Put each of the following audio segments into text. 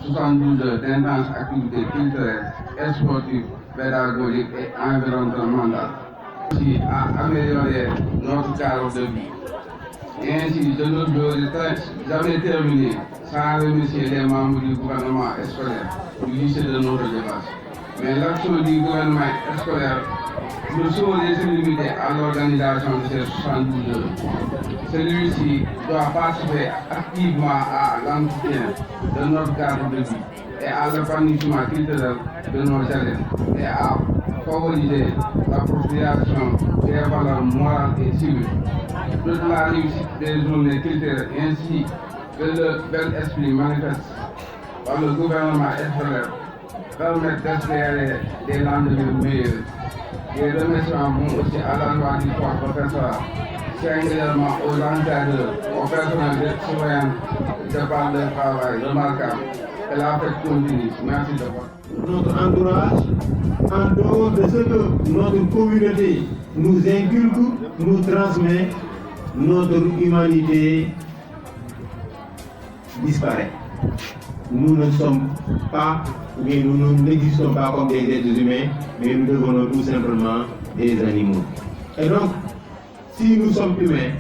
72 heures d'intenses activités culturelles et sportives, pédagogiques et environnementales. Aussi à améliorer notre cadre de vie. Et ainsi, je ne dois jamais terminer sans remercier les membres du gouvernement scolaire du lycée de notre débat. Mais l'action du gouvernement scolaire ne saurait se limiter à l'organisation de ces 72 heures. Celui-ci doit participer activement à l'entretien de notre cadre de vie et à l'épanouissement culturel de nos élèves et à favoriser l'appropriation des valeurs morales et civiques. Toute la réussite des journées culturelles ainsi que le bel esprit manifeste par le gouvernement scolaire permettent d'espérer des lendemains meilleurs. Les remerciements vont aussi à l'endroit du corps professeur, singulièrement aux encadreurs, aux personnels surveillants de par leur travail remarquable. Et la fête continue. Merci de votre. Notre entourage, en dehors de ce que notre communauté nous inculque, nous transmet, notre humanité disparaît. Nous ne sommes pas, ou bien nous n'existons pas comme des êtres humains, mais nous devenons tout simplement des animaux. Et donc, si nous sommes humains,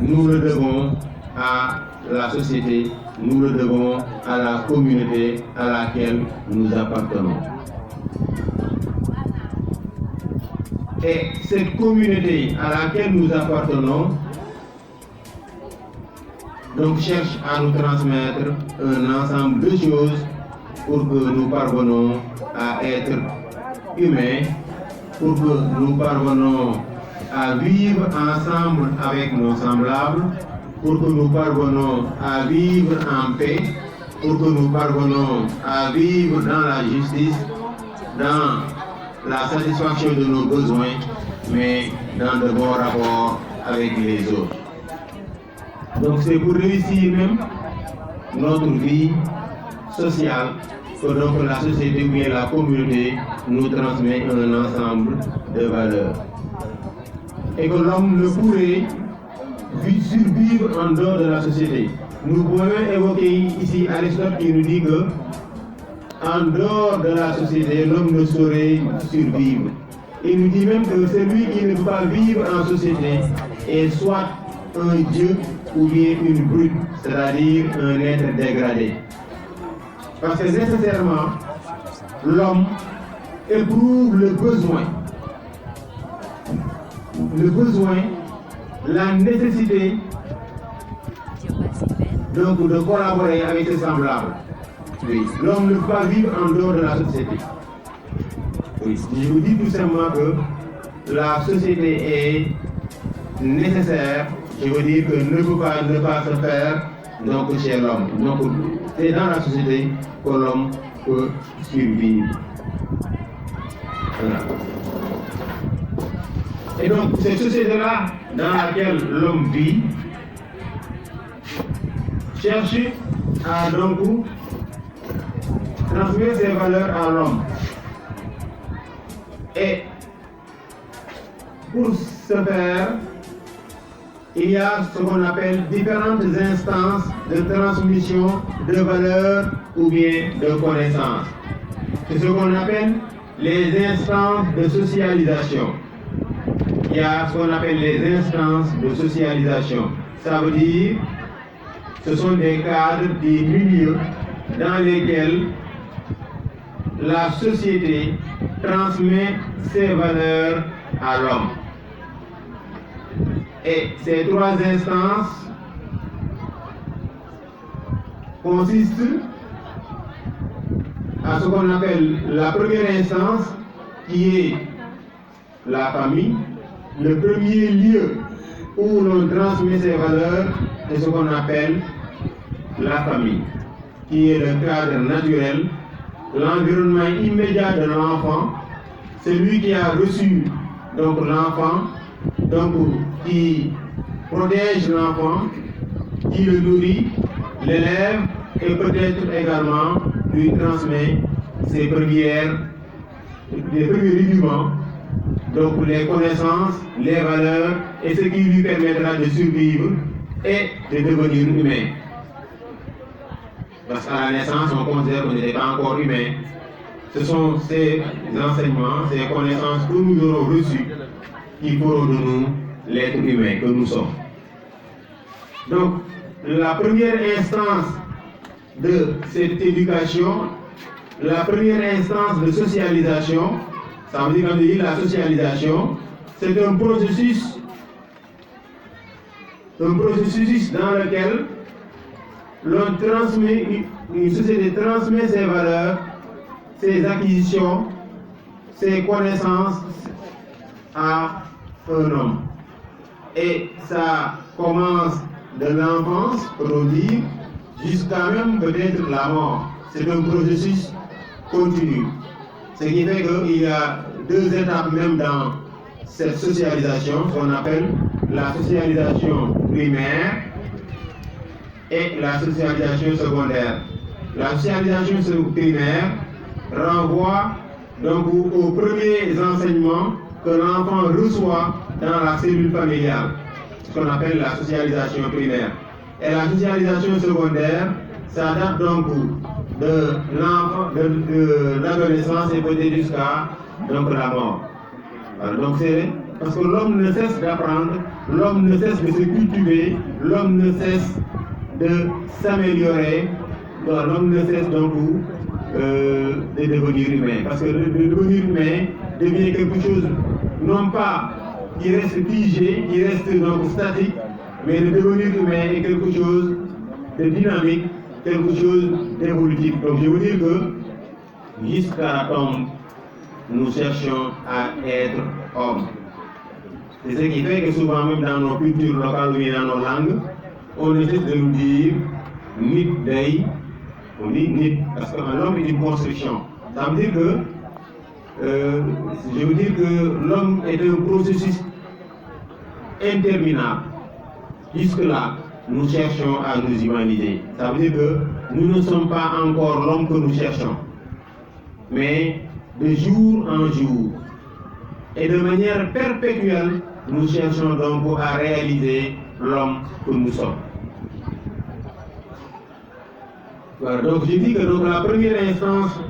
nous le devons à la société, nous le devons à la communauté à laquelle nous appartenons. Et cette communauté à laquelle nous appartenons donc cherche à nous transmettre un ensemble de choses pour que nous parvenons à être humains, pour que nous parvenons à vivre ensemble avec nos semblables, pour que nous parvenons à vivre en paix, pour que nous parvenons à vivre dans la justice, dans la satisfaction de nos besoins, mais dans de bons rapports avec les autres. Donc c'est pour réussir même notre vie sociale que donc la société ou bien la communauté nous transmet un ensemble de valeurs. Et que l'homme ne pourrait survivre en dehors de la société. Nous pouvons évoquer ici Aristote qui nous dit que en dehors de la société, l'homme ne saurait survivre. Il nous dit même que celui qui ne peut pas vivre en société est soit un dieu ou bien une brute, c'est-à-dire un être dégradé. Parce que nécessairement, l'homme éprouve le besoin, la nécessité donc de collaborer avec ses semblables. Oui. L'homme ne peut pas vivre en dehors de la société. Oui. Je vous dis tout simplement que la société est nécessaire. Je veux dire que ne peut pas ne pas se faire donc chez l'homme. Donc c'est dans la société que l'homme peut survivre. Voilà. Et donc cette société-là dans laquelle l'homme vit cherche à donc transmettre ses valeurs à l'homme. Et pour ce faire, il y a ce qu'on appelle différentes instances de transmission de valeurs ou bien de connaissances. C'est ce qu'on appelle les instances de socialisation. Il y a ce qu'on appelle les instances de socialisation. Ça veut dire ce sont des cadres, des milieux dans lesquels la société transmet ses valeurs à l'homme. Et ces trois instances consistent à ce qu'on appelle la première instance qui est la famille. Le premier lieu où l'on transmet ses valeurs est ce qu'on appelle la famille, qui est le cadre naturel, l'environnement immédiat de l'enfant, celui qui a reçu donc l'enfant, donc qui protège l'enfant, qui le nourrit, l'élève et peut-être également lui transmet les premiers rudiments, donc les connaissances, les valeurs et ce qui lui permettra de survivre et de devenir humain. Parce qu'à la naissance, on considère qu'on n'était pas encore humain. Ce sont ces enseignements, ces connaissances que nous aurons reçues qui feront de nous l'être humain que nous sommes. Donc, la première instance de cette éducation, la première instance de socialisation, ça veut dire quand je dis la socialisation, c'est un processus dans lequel une société transmet ses valeurs, ses acquisitions, ses connaissances à un homme. Et ça commence de l'enfance, pour dire, jusqu'à même peut-être la mort. C'est un processus continu. Ce qui fait qu'il y a deux étapes même dans cette socialisation, ce qu'on appelle la socialisation primaire et la socialisation secondaire. La socialisation primaire renvoie donc aux premiers enseignements que l'enfant reçoit dans la cellule familiale, ce qu'on appelle la socialisation primaire. Et la socialisation secondaire, ça date donc de l'adolescence et peut-être jusqu'à la mort. Alors, donc c'est parce que l'homme ne cesse d'apprendre, l'homme ne cesse de se cultiver, l'homme ne cesse de s'améliorer, l'homme ne cesse donc de devenir humain. Parce que le devenir humain devient quelque chose, non pas qui reste figé, qui reste donc statique, mais le devenir humain est quelque chose de dynamique, quelque chose d'évolutif. Donc je veux dire que jusqu'à la tombe, nous cherchons à être hommes. C'est ce qui fait que souvent même dans nos cultures locales ou dans nos langues, on essaie de nous dire nit day, on dit nit, parce que l'homme est une construction. Ça veut dire que je veux dire que l'homme est un processus interminable. Jusque-là, nous cherchons à nous humaniser. Ça veut dire que nous ne sommes pas encore l'homme que nous cherchons. Mais de jour en jour et de manière perpétuelle, nous cherchons donc à réaliser l'homme que nous sommes. Voilà, donc je dis que donc, la première instance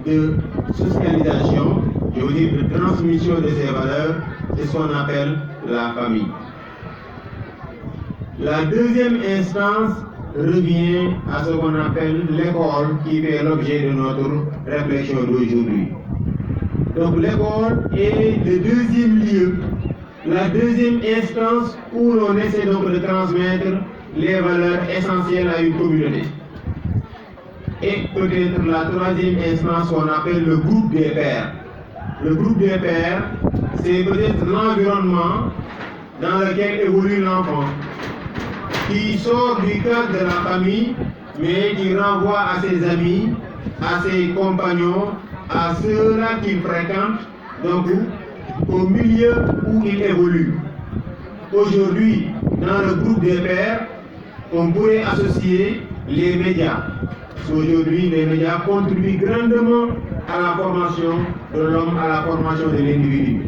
de socialisation, je veux dire de transmission de ces valeurs, c'est ce qu'on appelle la famille. La deuxième instance revient à ce qu'on appelle l'école qui fait l'objet de notre réflexion d'aujourd'hui. Donc l'école est le deuxième lieu, la deuxième instance où l'on essaie donc de transmettre les valeurs essentielles à une communauté. Et peut-être la troisième instance qu'on appelle le groupe des pairs. Le groupe des pairs, c'est peut-être l'environnement dans lequel évolue l'enfant, qui sort du cadre de la famille, mais qui renvoie à ses amis, à ses compagnons, à ceux-là qu'il fréquente, donc au milieu où il évolue. Aujourd'hui, dans le groupe des pairs, on pourrait associer les médias. Aujourd'hui, les médias contribuent grandement à la formation de l'homme, à la formation de l'individu.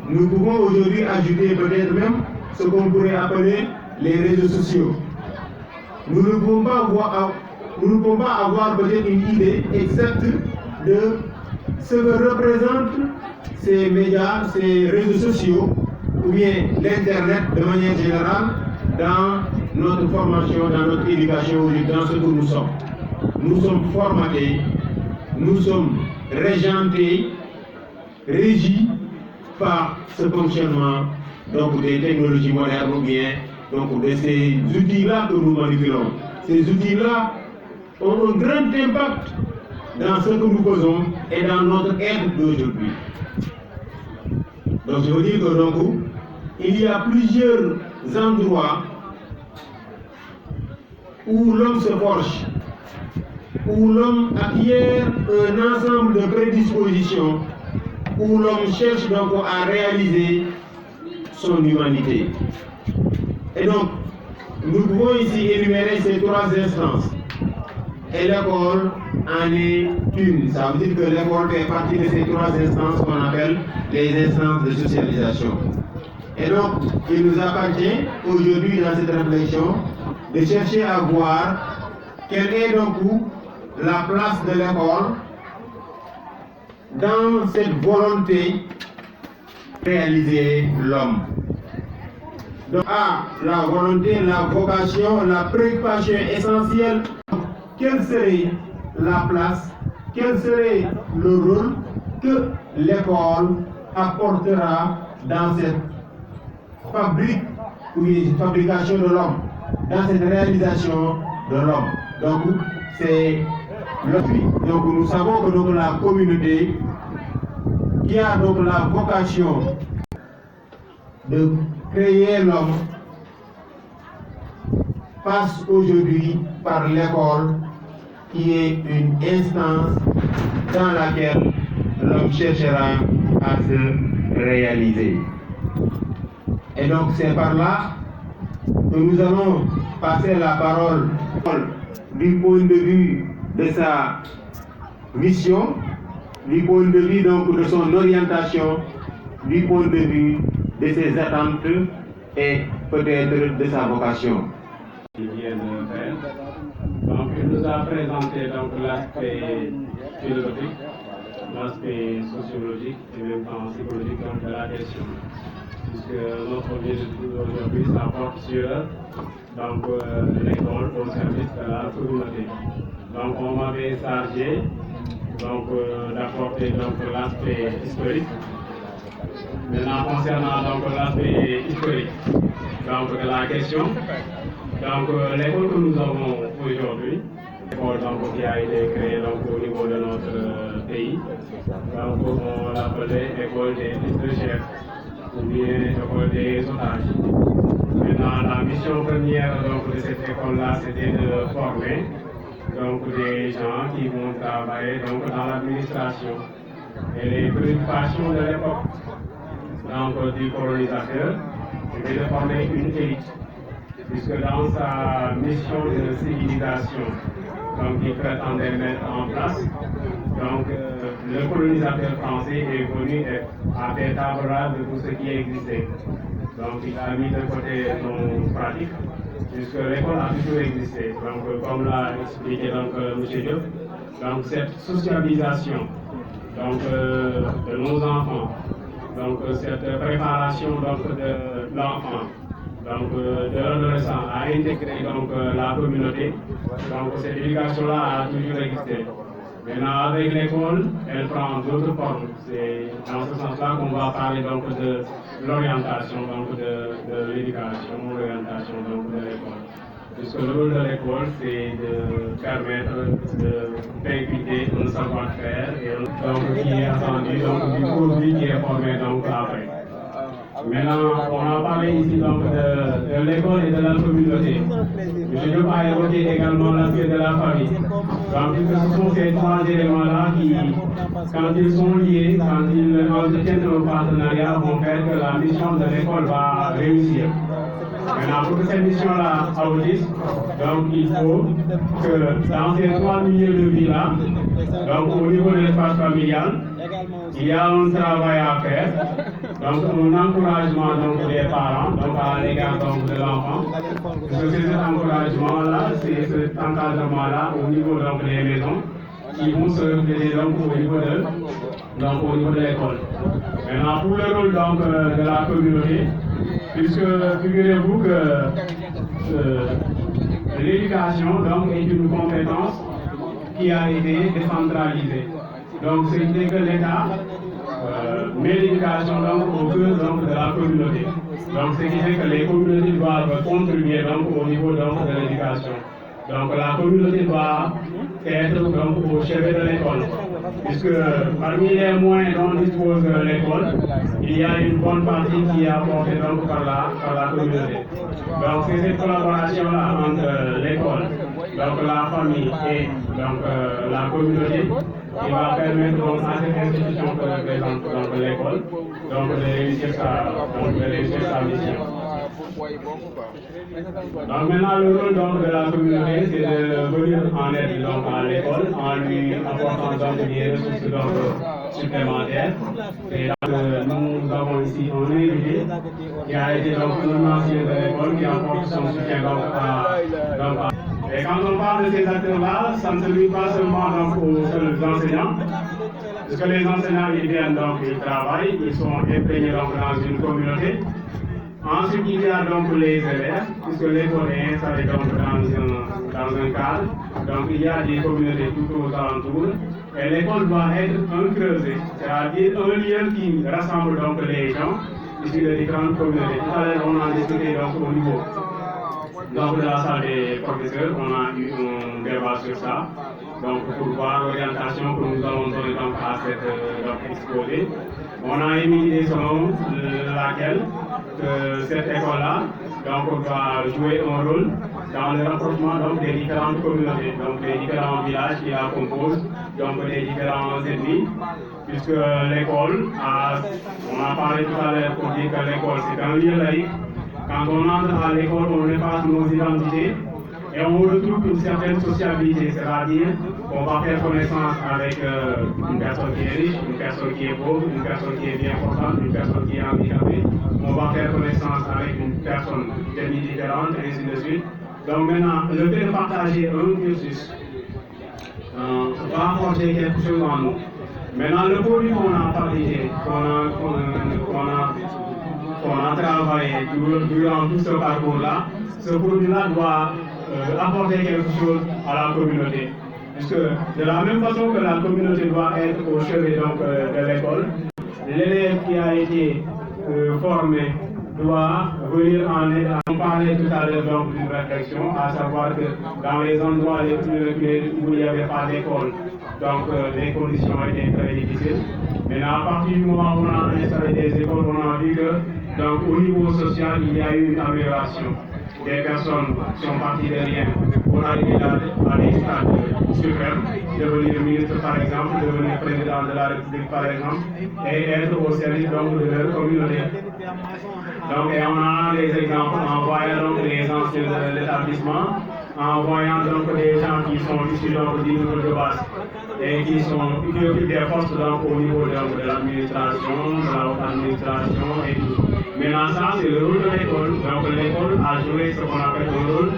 Nous pouvons aujourd'hui ajouter peut-être même ce qu'on pourrait appeler les réseaux sociaux. Nous ne pouvons pas avoir peut-être une idée exacte de ce que représentent ces médias, ces réseaux sociaux, ou bien l'Internet de manière générale, dans notre formation, dans notre éducation, dans ce que nous sommes. Nous sommes formatés, nous sommes régentés, régis par ce fonctionnement donc des technologies modernes ou bien donc de ces outils-là que nous manipulons. Ces outils-là ont un grand impact dans ce que nous faisons et dans notre être d'aujourd'hui. Donc je veux dire que donc, il y a plusieurs endroits où l'homme se forge, où l'homme acquiert un ensemble de prédispositions, où l'homme cherche donc à réaliser son humanité. Et donc, nous pouvons ici énumérer ces trois instances. Et l'école en est une. Ça veut dire que l'école fait partie de ces trois instances qu'on appelle les instances de socialisation. Et donc, il nous appartient aujourd'hui dans cette réflexion de chercher à voir quelle est donc la place de l'école dans cette volonté de réaliser l'homme. Donc, la volonté, la vocation, la préoccupation essentielle, quelle serait la place, quel serait le rôle que l'école apportera dans cette fabrication de l'homme, dans cette réalisation de l'homme. Donc, c'est l'appui. Donc, nous savons que donc, la communauté qui a donc la vocation de créer l'homme passe aujourd'hui par l'école qui est une instance dans laquelle l'homme cherchera à se réaliser. Et donc c'est par là que nous allons passer la parole du point de vue de sa mission, du point de vue donc de son orientation, du point de vue de ses attentes et peut-être de sa vocation. Il vient de faire. Donc il nous a présenté l'aspect philosophique, l'aspect sociologique et même temps psychologique de la question. Puisque notre objet aujourd'hui ça porte sur l'école au service de la communauté. Donc on m'avait chargé d'apporter l'aspect historique. Maintenant concernant l'aspect historique de la question, l'école que nous avons aujourd'hui, l'école qui a été créée au niveau de notre pays, on l'appelait école des chefs ou bien école des otages. Maintenant la mission première de cette école-là, c'était de former des gens qui vont travailler dans l'administration. Et les préoccupations de l'époque du colonisateur, c'était de former une élite. Puisque dans sa mission de civilisation, il prétendait mettre en place, le colonisateur français est venu et a fait table rase de tout ce qui existait. Donc il a mis de côté son pratique, puisque l'école a toujours existé. Donc comme l'a expliqué M. Diop, cette socialisation de nos enfants, cette préparation de l'enfant, de l'adolescent à intégrer la communauté, cette éducation-là a toujours existé. Maintenant, avec l'école, elle prend d'autres formes. C'est dans ce sens-là qu'on va parler de l'orientation, de l'éducation, l'orientation de l'école. Puisque le rôle de l'école, c'est de permettre d'inculquer un savoir-faire qui est attendu du produit qui est formé après. Maintenant, on a parlé ici de l'école et de la communauté. Je ne veux pas évoquer également l'aspect de la famille. Ce sont ces trois éléments-là qui, quand ils sont liés, quand ils entretiennent un partenariat, vont faire que la mission de l'école va réussir. Maintenant, pour que cette mission-là aboutisse, il faut que dans ces trois milieux de vie-là, au niveau de l'espace familial, il y a un travail à faire, un encouragement des parents à l'égard de l'enfant. C'est cet encouragement-là, c'est cet encadrement-là au niveau des maisons qui vont se refléter au niveau de l'école. Maintenant, pour le rôle de la communauté, puisque figurez-vous que l'éducation est une compétence qui a été décentralisée. Donc, c'est que l'État met l'éducation au cœur de la communauté. Donc, ce qui fait que les communautés doivent contribuer au niveau de l'éducation. Donc, la communauté doit être au chevet de l'école. Puisque parmi les moyens dont dispose l'école, il y a une bonne partie qui est apportée par la communauté. Donc, c'est cette collaboration-là entre l'école, la famille et la communauté qui va permettre à cette institution que représente l'école de réussir sa mission. Donc maintenant le rôle de la communauté c'est de venir en aide à l'école en lui apportant des ressources supplémentaires. Et nous avons ici un invité qui a été un ancien de l'école qui apporte son soutien Et quand on parle de ces acteurs-là, ça ne se limite pas seulement donc, aux seuls enseignants, parce que les enseignants, ils viennent donc, ils travaillent, ils sont imprégnés donc, dans une communauté. Ensuite, il y a donc les élèves, puisque l'école est installée donc, dans un cadre. Donc, il y a des communautés tout aux alentours. Et l'école doit être un creuset, c'est-à-dire un lieu qui rassemble donc, les gens issus de différentes communautés. Tout à l'heure, on a discuté donc, au niveau donc, de la salle des professeurs, on a eu un débat sur ça. Donc, pour voir l'orientation que nous allons donner donc, à cette exposé. On a émis des selon laquelle cette école-là doit jouer un rôle dans le rapprochement donc, des différentes communautés, donc des différents villages qui la composent, donc des différents ethnies, puisque l'école, on a parlé tout à l'heure pour dire que l'école c'est un lieu laïque. Quand on entre à l'école, on efface nos identités et on retrouve une certaine sociabilité, c'est-à-dire qu'on va faire connaissance avec une personne qui est riche, une personne qui est pauvre, une personne qui est bien portante, une personne qui est handicapée. On va faire connaissance avec une personne d'ethnie différente, et ainsi de suite. Donc maintenant, le fait de partager un cursus va apporter quelque chose en nous. Maintenant, le produit qu'on a partagé, qu'on a travaillé durant tout ce parcours-là, ce produit-là doit apporter quelque chose à la communauté. Puisque de la même façon que la communauté doit être au chevet de l'école, l'élève qui a été formé doit venir en aide. On parlait tout à l'heure d'une réflexion, à savoir que dans les endroits les plus reculés où il n'y avait pas d'école, donc les conditions étaient très difficiles. Mais à partir du moment où on a installé des écoles, on a vu que donc, au niveau social, il y a eu une amélioration. Des personnes sont parties de rien pour arriver à des stades suprêmes, devenir ministre par exemple, devenir président de la République par exemple, et être au service donc, de leur communauté. Donc, et on a des exemples en voyant donc, les anciens de l'établissement, en voyant donc des gens qui sont issus du niveau de base et qui occupent des postes donc, au niveau de l'administration, de la haute administration et tout. Maintenant, ça, c'est le rôle de l'école. Donc, l'école a joué ce qu'on appelle le rôle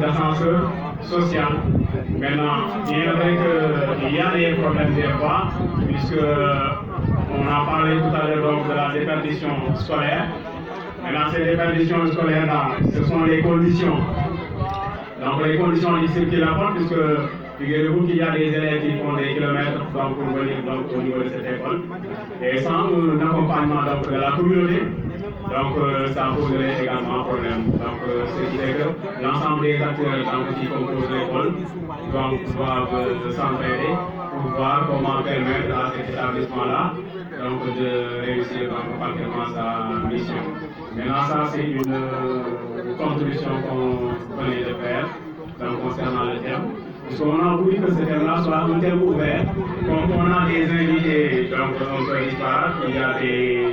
d'ascenseur social. Maintenant, bien vrai qu'il y a des problèmes des fois, puisqu'on a parlé tout à l'heure de la déperdition scolaire. Maintenant, ces déperditions scolaires-là, ce sont les conditions. Donc, les conditions difficiles qui l'apportent, puisque figurez-vous qu'il y a des élèves qui font des kilomètres donc, pour venir donc, au niveau de cette école. Et sans un accompagnement donc, de la communauté, donc ça poserait également un problème. Donc, ce qui fait que l'ensemble des acteurs donc, qui composent l'école doivent s'entraider pour voir comment permettre à cet établissement-là donc, de réussir donc, parfaitement sa mission. Maintenant, ça, c'est une contribution qu'on venait de faire donc, concernant le thème. Parce qu'on a voulu que ce thème-là soit un thème ouvert. Donc, on a des invités, donc on peut disparaître. Il y a des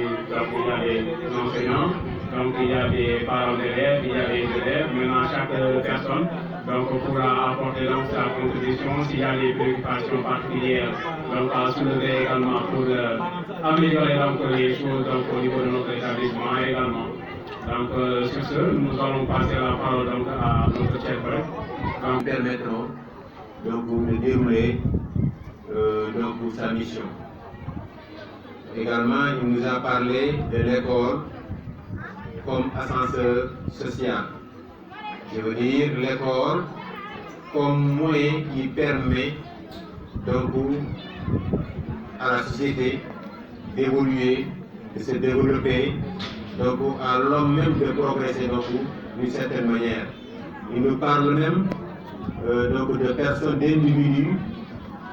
enseignants, donc il y a des parents d'élèves, il y a des élèves. Maintenant, chaque personne donc, pourra apporter donc, sa contribution s'il y a des préoccupations particulières donc, à soulever également pour améliorer donc, les choses donc, au niveau de notre établissement également. Donc, sur ce, nous allons passer la parole donc, à notre chef. Nous permettront donc, de dérouler donc, sa mission. Également, il nous a parlé de l'école comme ascenseur social. Je veux dire l'école comme moyen qui permet donc, à la société d'évoluer, de se développer, donc à l'homme même de progresser d'une certaine manière. Il nous parle même donc de personnes, d'individus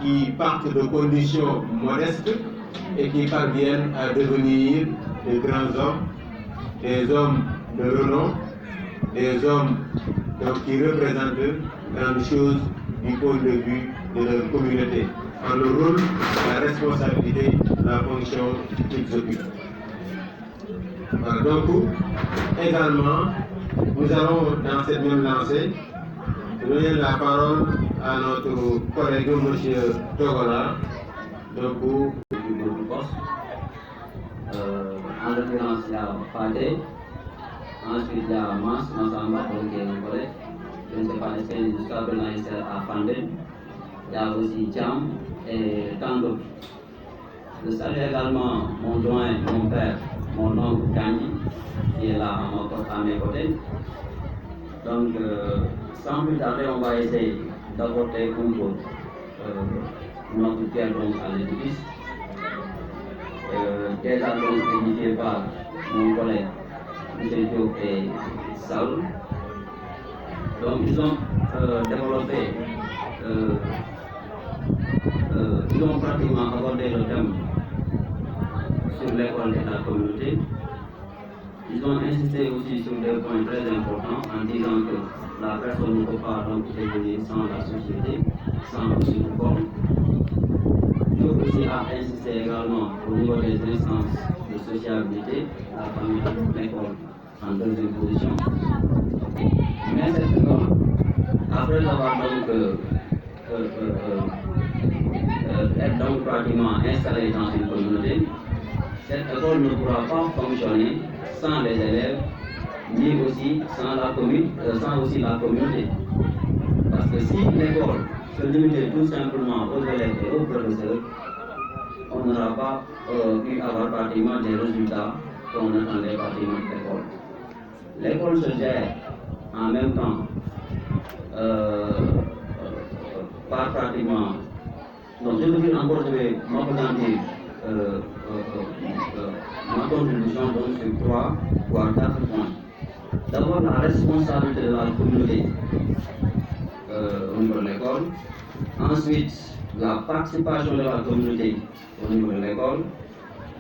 qui partent de conditions modestes et qui parviennent à devenir de grands hommes, des hommes de renom, des hommes donc, qui représentent grandes choses du point de vue de leur communauté, en le rôle, la responsabilité, la fonction qu'ils occupent. Voilà, donc, également, nous allons dans cette même lancée donner la parole à notre collègue M. Togola, donc du groupe poste, en l'occurrence la Fate, ensuite la Massamba, qui est un collègue, je ne sais pas, est-ce que jusqu'à présent il sert à Fanden, il y a aussi Jam et tant d'autres. Je salue également mon doyen, mon père, mon oncle Kandi, qui est là à mes côtés. Donc, sans plus tarder, on va essayer d'apporter notre pierre à l'édifice. Déjà donc édifié par mon collègue M. Diop et Saoul. Donc, ils ont développé, ils ont pratiquement abordé le thème sur l'école et la communauté. Ils ont insisté aussi sur des points très importants en disant que la personne ne peut pas donc évoluer sans la société, sans aussi le corps. Nous aussi a insisté également au niveau des instances de sociabilité, la famille, l'école en deuxième position. Mais cette école, après avoir être donc pratiquement installée dans une communauté, cette école ne pourra pas fonctionner sans les élèves, ni aussi sans aussi la communauté. Parce que si l'école se limitait tout simplement aux élèves et aux professeurs, on n'aura pas pu avoir pratiquement des résultats qu'on attendait pratiquement de l'école. L'école se gère en même temps par pratiquement. Donc je veux dire encore, je vais m'appesantir ma contribution donc sur 3 voire 4 points. D'abord, la responsabilité de la communauté au niveau de l'école. Ensuite, la participation de la communauté au niveau de l'école.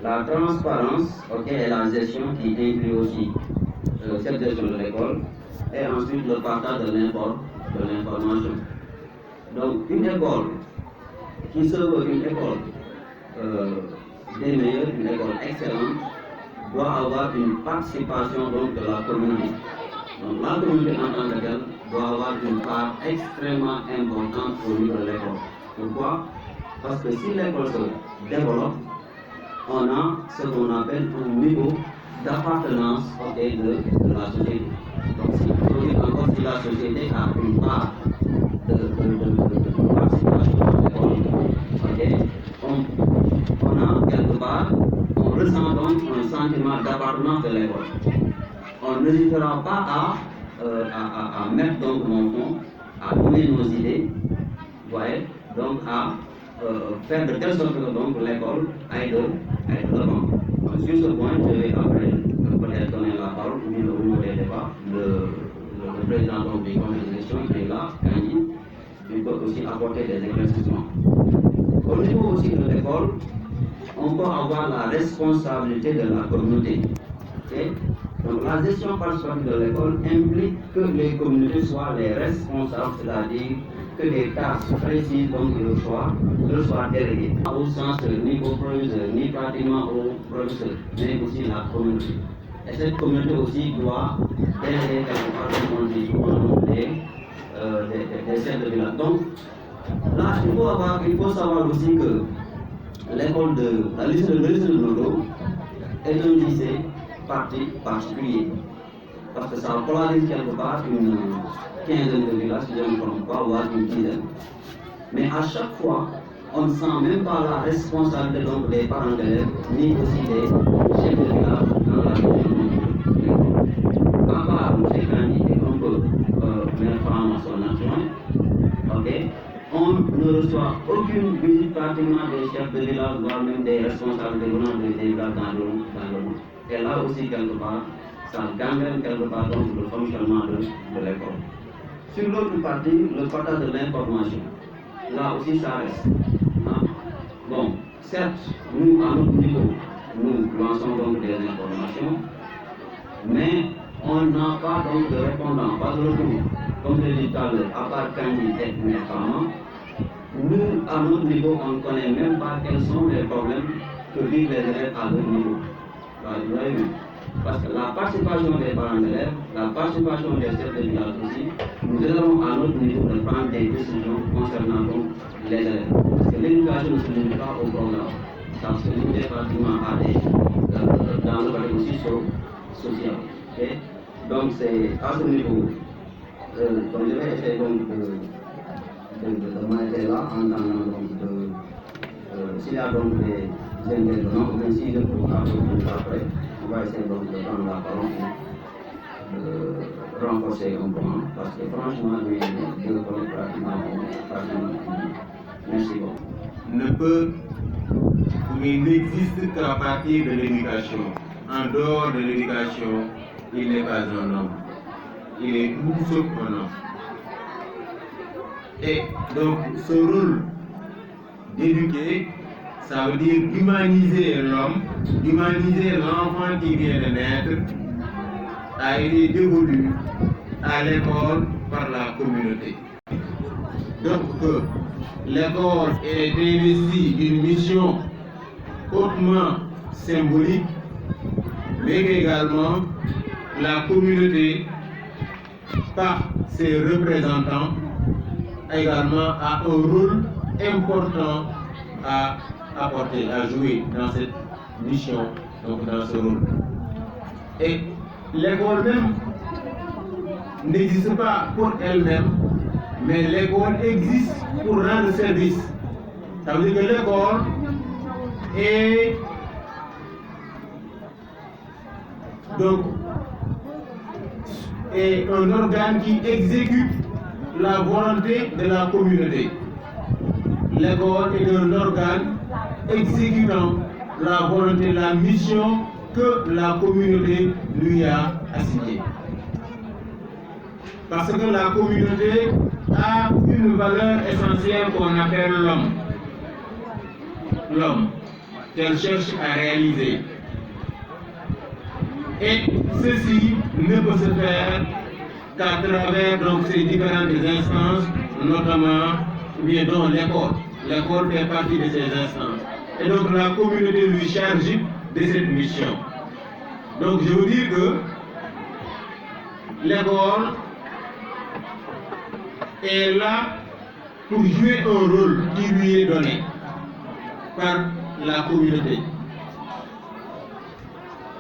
La transparence et la gestion qui inclut aussi cette gestion de l'école. Et ensuite, le partage de l'information. Donc, une école qui se veut une école des meilleures, une école excellente, doit avoir une participation donc, de la communauté. Donc la communauté en tant que telle doit avoir une part extrêmement importante au niveau de l'école. Pourquoi? Parce que si l'école se développe, on a ce qu'on appelle un niveau d'appartenance de la société. Donc si la société a une part de participation dans l'école, on a quelque part, on ressent donc un sentiment d'appartenance de l'école. On n'hésitera pas à mettre donc mon fond, à donner nos idées, voyez, donc à faire de telle sorte que donc l'école aille de l'avant. Sur ce point, je vais après peut-être donner la parole au niveau des débats. Le président donc, du conseil de gestion qui est là, Kandi, il peut aussi apporter des éclaircissements. Au niveau aussi de l'école, on peut avoir la responsabilité de la communauté. Okay? Donc la gestion participative de l'école implique que les communautés soient les responsables, c'est-à-dire que des tâches précises donc leur soient déléguées. Au sens ni au proviseur, ni pratiquement au professeur, mais aussi la communauté. Et cette communauté aussi doit déléguer quelque part, comme on dit souvent, des chefs de village. Donc là, il faut savoir aussi que l'école de la lycée de Nodo est un lycée particulier. Parce que ça polarise quelque part une quinzaine de villages, si je ne me trompe pas, voire une dizaine. Mais à chaque fois, on ne sent même pas la responsabilité donc, des parents d'élèves, ni aussi des chefs de village dans la région de l'école. À part M. Kandi et un peu mes femmes à son adjoint, on ne reçoit aucune visite pratiquement des chefs de village, voire même des responsables venant des villages dans le monde. Et là aussi, quelque part, ça gangrène quelque part donc, le fonctionnement de l'école. Sur l'autre partie, le partage de l'information. Là aussi, ça reste. Bon, certes, nous, à notre niveau, nous lançons donc des informations, mais on n'a pas donc de répondant, pas de retour. Comme je l'ai dit tout à l'heure, à part Kandi et mes femmes, nous, à notre niveau, on ne connaît même pas quels sont les problèmes que vivent les élèves à leur niveau. Vous avez vu? Parce que la participation des parents d'élèves, la participation des chefs de village aussi, nous allons à notre niveau de prendre des décisions concernant donc les élèves. Parce que l'éducation ne se limite pas au programme. Ça se limite pratiquement à dans le côté aussi social. Okay? Donc c'est à ce niveau donc je vais essayer donc de m'arrêter là en attendant donc s'il y a donc des intervenants, même si je peux après, on va essayer donc de prendre la parole pour renforcer un peu, parce que franchement, je connais pratiquement. Merci beaucoup. Il n'existe qu'à partir de l'éducation. En dehors de l'éducation, il n'est pas un homme. Il est tout sauf un homme. Et donc, ce rôle d'éduquer, ça veut dire d'humaniser l'homme, d'humaniser l'enfant qui vient de naître, a été dévolu à l'école par la communauté. Donc, l'école est investie d'une mission hautement symbolique, mais également la communauté, par ses représentants, également a un rôle important à apporter, à jouer dans cette mission, donc dans ce rôle. Et l'école même n'existe pas pour elle-même, mais l'école existe pour rendre service. Ça veut dire que l'école est donc un organe qui exécute la volonté de la communauté. L'école est un organe exécutant la volonté, la mission que la communauté lui a assignée. Parce que la communauté a une valeur essentielle qu'on appelle l'homme. L'homme qu'elle cherche à réaliser. Et ceci ne peut se faire qu'à travers donc, ces différentes instances, notamment dont l'école. L'école fait partie de ces instances. Et donc la communauté lui charge de cette mission. Donc je veux dire que l'école est là pour jouer un rôle qui lui est donné par la communauté.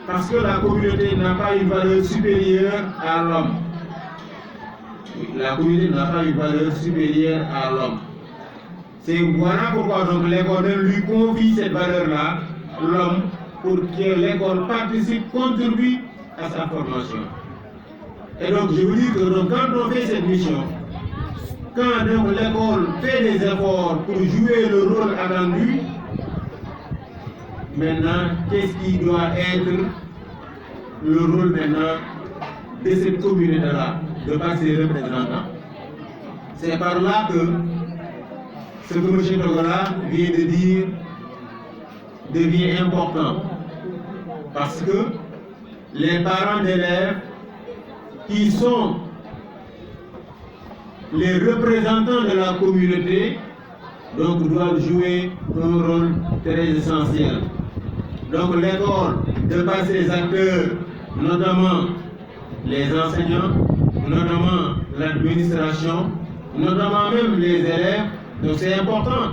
Parce que la communauté n'a pas une valeur supérieure à l'homme. La communauté n'a pas une valeur supérieure à l'homme. Voilà pourquoi donc l'école lui confie cette valeur-là, l'homme, pour que l'école participe, contribue à sa formation. Et donc je vous dis que donc, quand on fait cette mission, quand donc l'école fait des efforts pour jouer le rôle attendu, maintenant, qu'est-ce qui doit être le rôle maintenant de cette communauté-là, de par ses représentants? C'est par là que ce que M. Togola vient de dire devient important. Parce que les parents d'élèves qui sont les représentants de la communauté donc doivent jouer un rôle très essentiel. Donc l'école, de par ses acteurs, notamment les enseignants, notamment l'administration, notamment même les élèves, donc c'est important.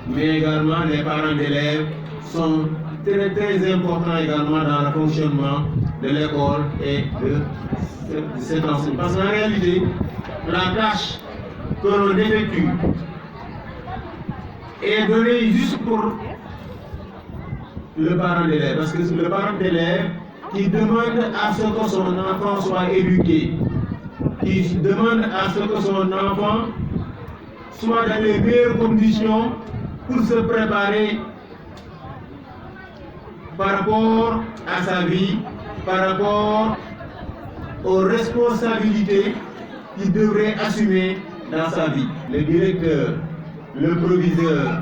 Mais également les parents d'élèves sont très très importants également dans le fonctionnement de l'école et de cet enseignement. Parce qu'en réalité, la tâche que l'on effectue est donnée juste pour le parent d'élève. Parce que c'est le parent d'élève qui demande à ce que son enfant soit éduqué, qui demande à ce que son enfant soit dans les meilleures conditions pour se préparer par rapport à sa vie, par rapport aux responsabilités qu'il devrait assumer dans sa vie. Le directeur, le proviseur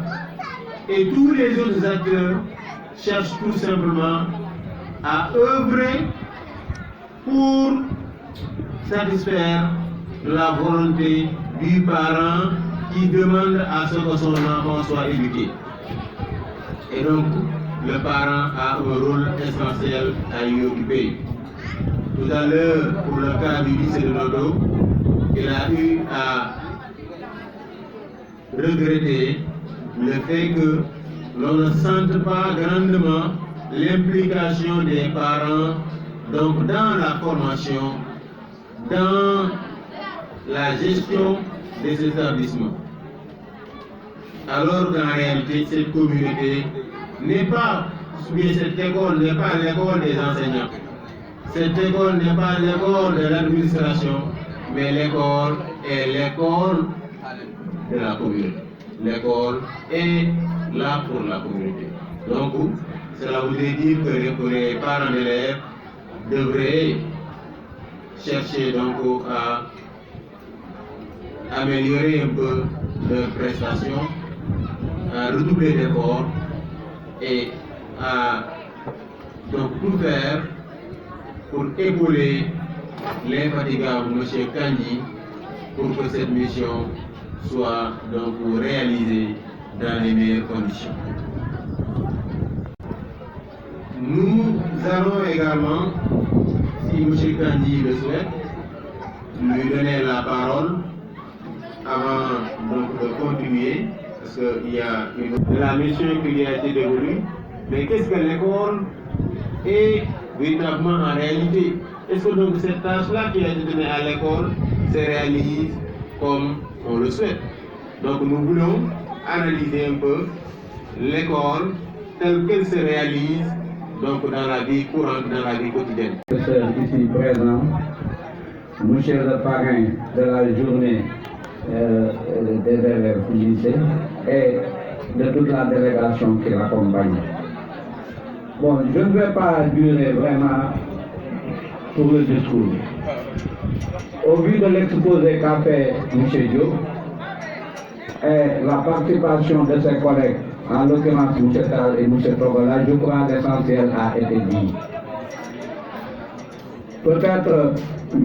et tous les autres acteurs cherchent tout simplement à œuvrer pour satisfaire la volonté du parent qui demande à ce que son enfant soit éduqué. Et donc, le parent a un rôle essentiel à y occuper. Tout à l'heure, pour le cas du lycée de Noto, il a eu à regretter le fait que l'on ne sente pas grandement l'implication des parents donc dans la formation, dans la gestion des établissements. Alors qu'en réalité, cette communauté n'est pas, cette école n'est pas l'école des enseignants. Cette école n'est pas l'école de l'administration, mais l'école est l'école de la communauté. L'école est là pour la communauté. Donc, cela voudrait dire que les parents d'élèves devraient chercher donc à améliorer un peu leurs prestations, à redoubler d'efforts et à donc tout faire pour épauler l'infatigable M. Kandji pour que cette mission soit donc réalisée dans les meilleures conditions. Nous allons également, si M. Kandji le souhaite, lui donner la parole avant donc de continuer, parce qu'il y a la mission qui lui a été dévolue. Mais qu'est-ce que l'école est véritablement en réalité? Est-ce que donc cette tâche-là qui a été donnée à l'école se réalise comme on le souhaite? Donc nous voulons analyser un peu l'école telle qu'elle se réalise donc dans la vie courante, dans la vie quotidienne. Ici présent, monsieur le parrain de la journée des élèves du lycée et de toute la délégation qui l'accompagne. Bon, je ne vais pas durer vraiment pour le discours. Au vu de l'exposé qu'a fait M. Diop et la participation de ses collègues, en l'occurrence M. Tal et M. Togola, je crois que l'essentiel a été dit. Peut-être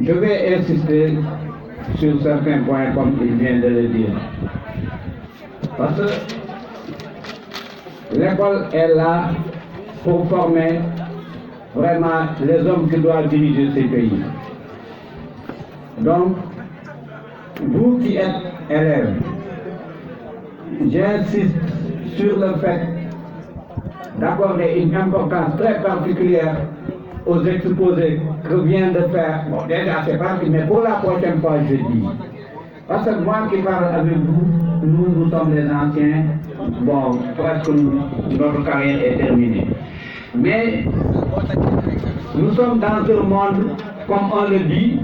je vais insister sur certains points comme il vient de le dire. Parce que l'école est là pour former vraiment les hommes qui doivent diriger ces pays. Donc, vous qui êtes élèves, j'insiste sur le fait d'accorder une importance très particulière aux exposés que vient de faire. Bon, déjà c'est parti, mais pour la prochaine fois je dis. Parce que moi qui parle avec vous, nous sommes les anciens, bon, presque notre carrière est terminée. Mais nous sommes dans un monde, comme on le dit,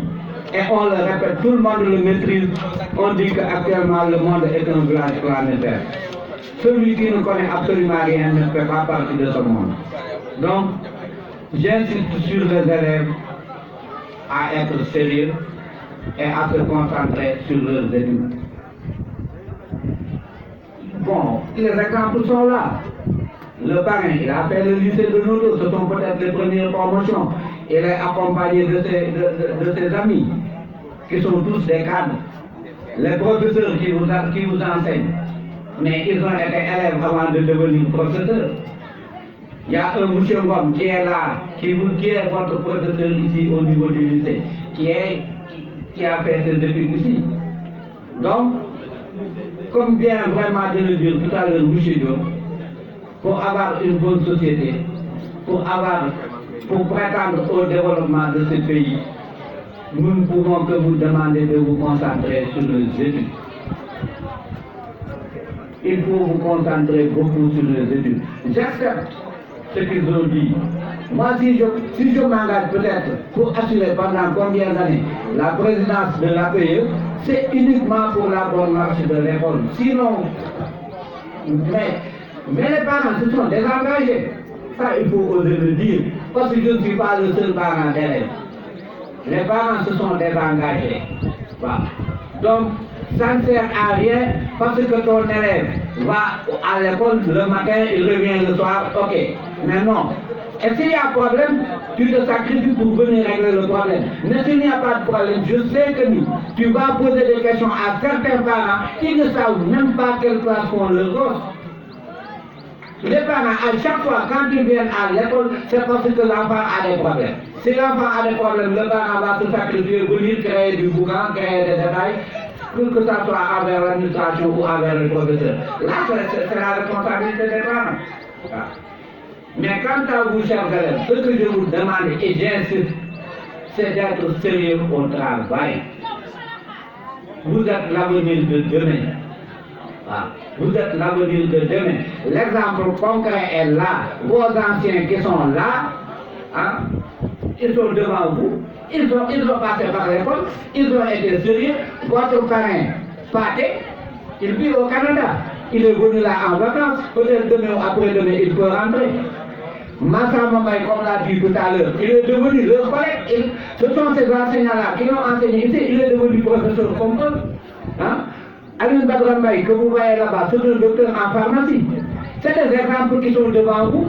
et on le répète, tout le monde le maîtrise. On dit qu'actuellement le monde est un village planétaire. Celui qui ne connaît absolument rien ne fait pas partie de ce monde. Donc, j'insiste sur les élèves à être sérieux et à se concentrer sur leurs études. Bon, les exemples sont là. Le parrain, il a fait le lycée de Noto, ce sont peut-être les premières promotions. Il est accompagné de ses amis, qui sont tous des cadres. Les professeurs qui vous enseignent, mais ils ont été élèves avant de devenir professeurs. Il y a un monsieur Ngom qui est là, qui est votre professeur ici au niveau du lycée, qui a fait ses études ici. Donc, comme vient vraiment de le dire tout à l'heure M. Diop, pour avoir une bonne société, pour prétendre au développement de ce pays, nous ne pouvons que vous demander de vous concentrer sur les études. Il faut vous concentrer beaucoup sur les études. J'accepte ce qu'ils ont dit. Moi, si je m'engage peut-être pour assurer pendant combien d'années la présidence de l'APE, c'est uniquement pour la bonne marche de l'école. Sinon, mais les parents se sont désengagés. Ça, il faut oser le dire. Parce que je ne suis pas le seul parent d'élèves. Les parents se sont désengagés. Voilà. Donc, ça ne sert à rien parce que ton élève va à l'école le matin, il revient le soir, ok. Mais non. Et s'il y a un problème, tu te sacrifies pour venir régler le problème. Mais s'il n'y a pas de problème, je sais que tu vas poser des questions à certains parents qui ne savent même pas quelle place font leurs gosses. Les parents, à chaque fois, quand ils viennent à l'école, c'est parce que l'enfant a des problèmes. Si l'enfant a des problèmes, le parent va se sacrifier, venir créer du boucan, créer des détails, que ça soit envers l'administration ou envers le professeur. Là, c'est la responsabilité des parents. Voilà. Mais quant à vous, chers élèves, ce que je vous demande, et j'insiste, c'est d'être sérieux au travail. vous êtes l'avenir de demain. Ah, vous êtes l'avenir de demain. L'exemple concret est là. Vos anciens qui sont là, hein, ils sont devant vous, ils ont passé par l'école, ils ont été sérieux. Votre parrain, Pathé, il vit au Canada. Il est venu là en vacances, peut-être demain ou après-demain, il peut rentrer. Massa Mbaye, comme l'a dit tout à l'heure, il est devenu leur collègue. Ce sont ces enseignants-là qui l'ont enseigné ici, il est devenu professeur comme eux. Hein? Aline Badran Mbaye, que vous voyez là-bas, c'est un docteur en pharmacie. C'est des exemples qui sont devant vous,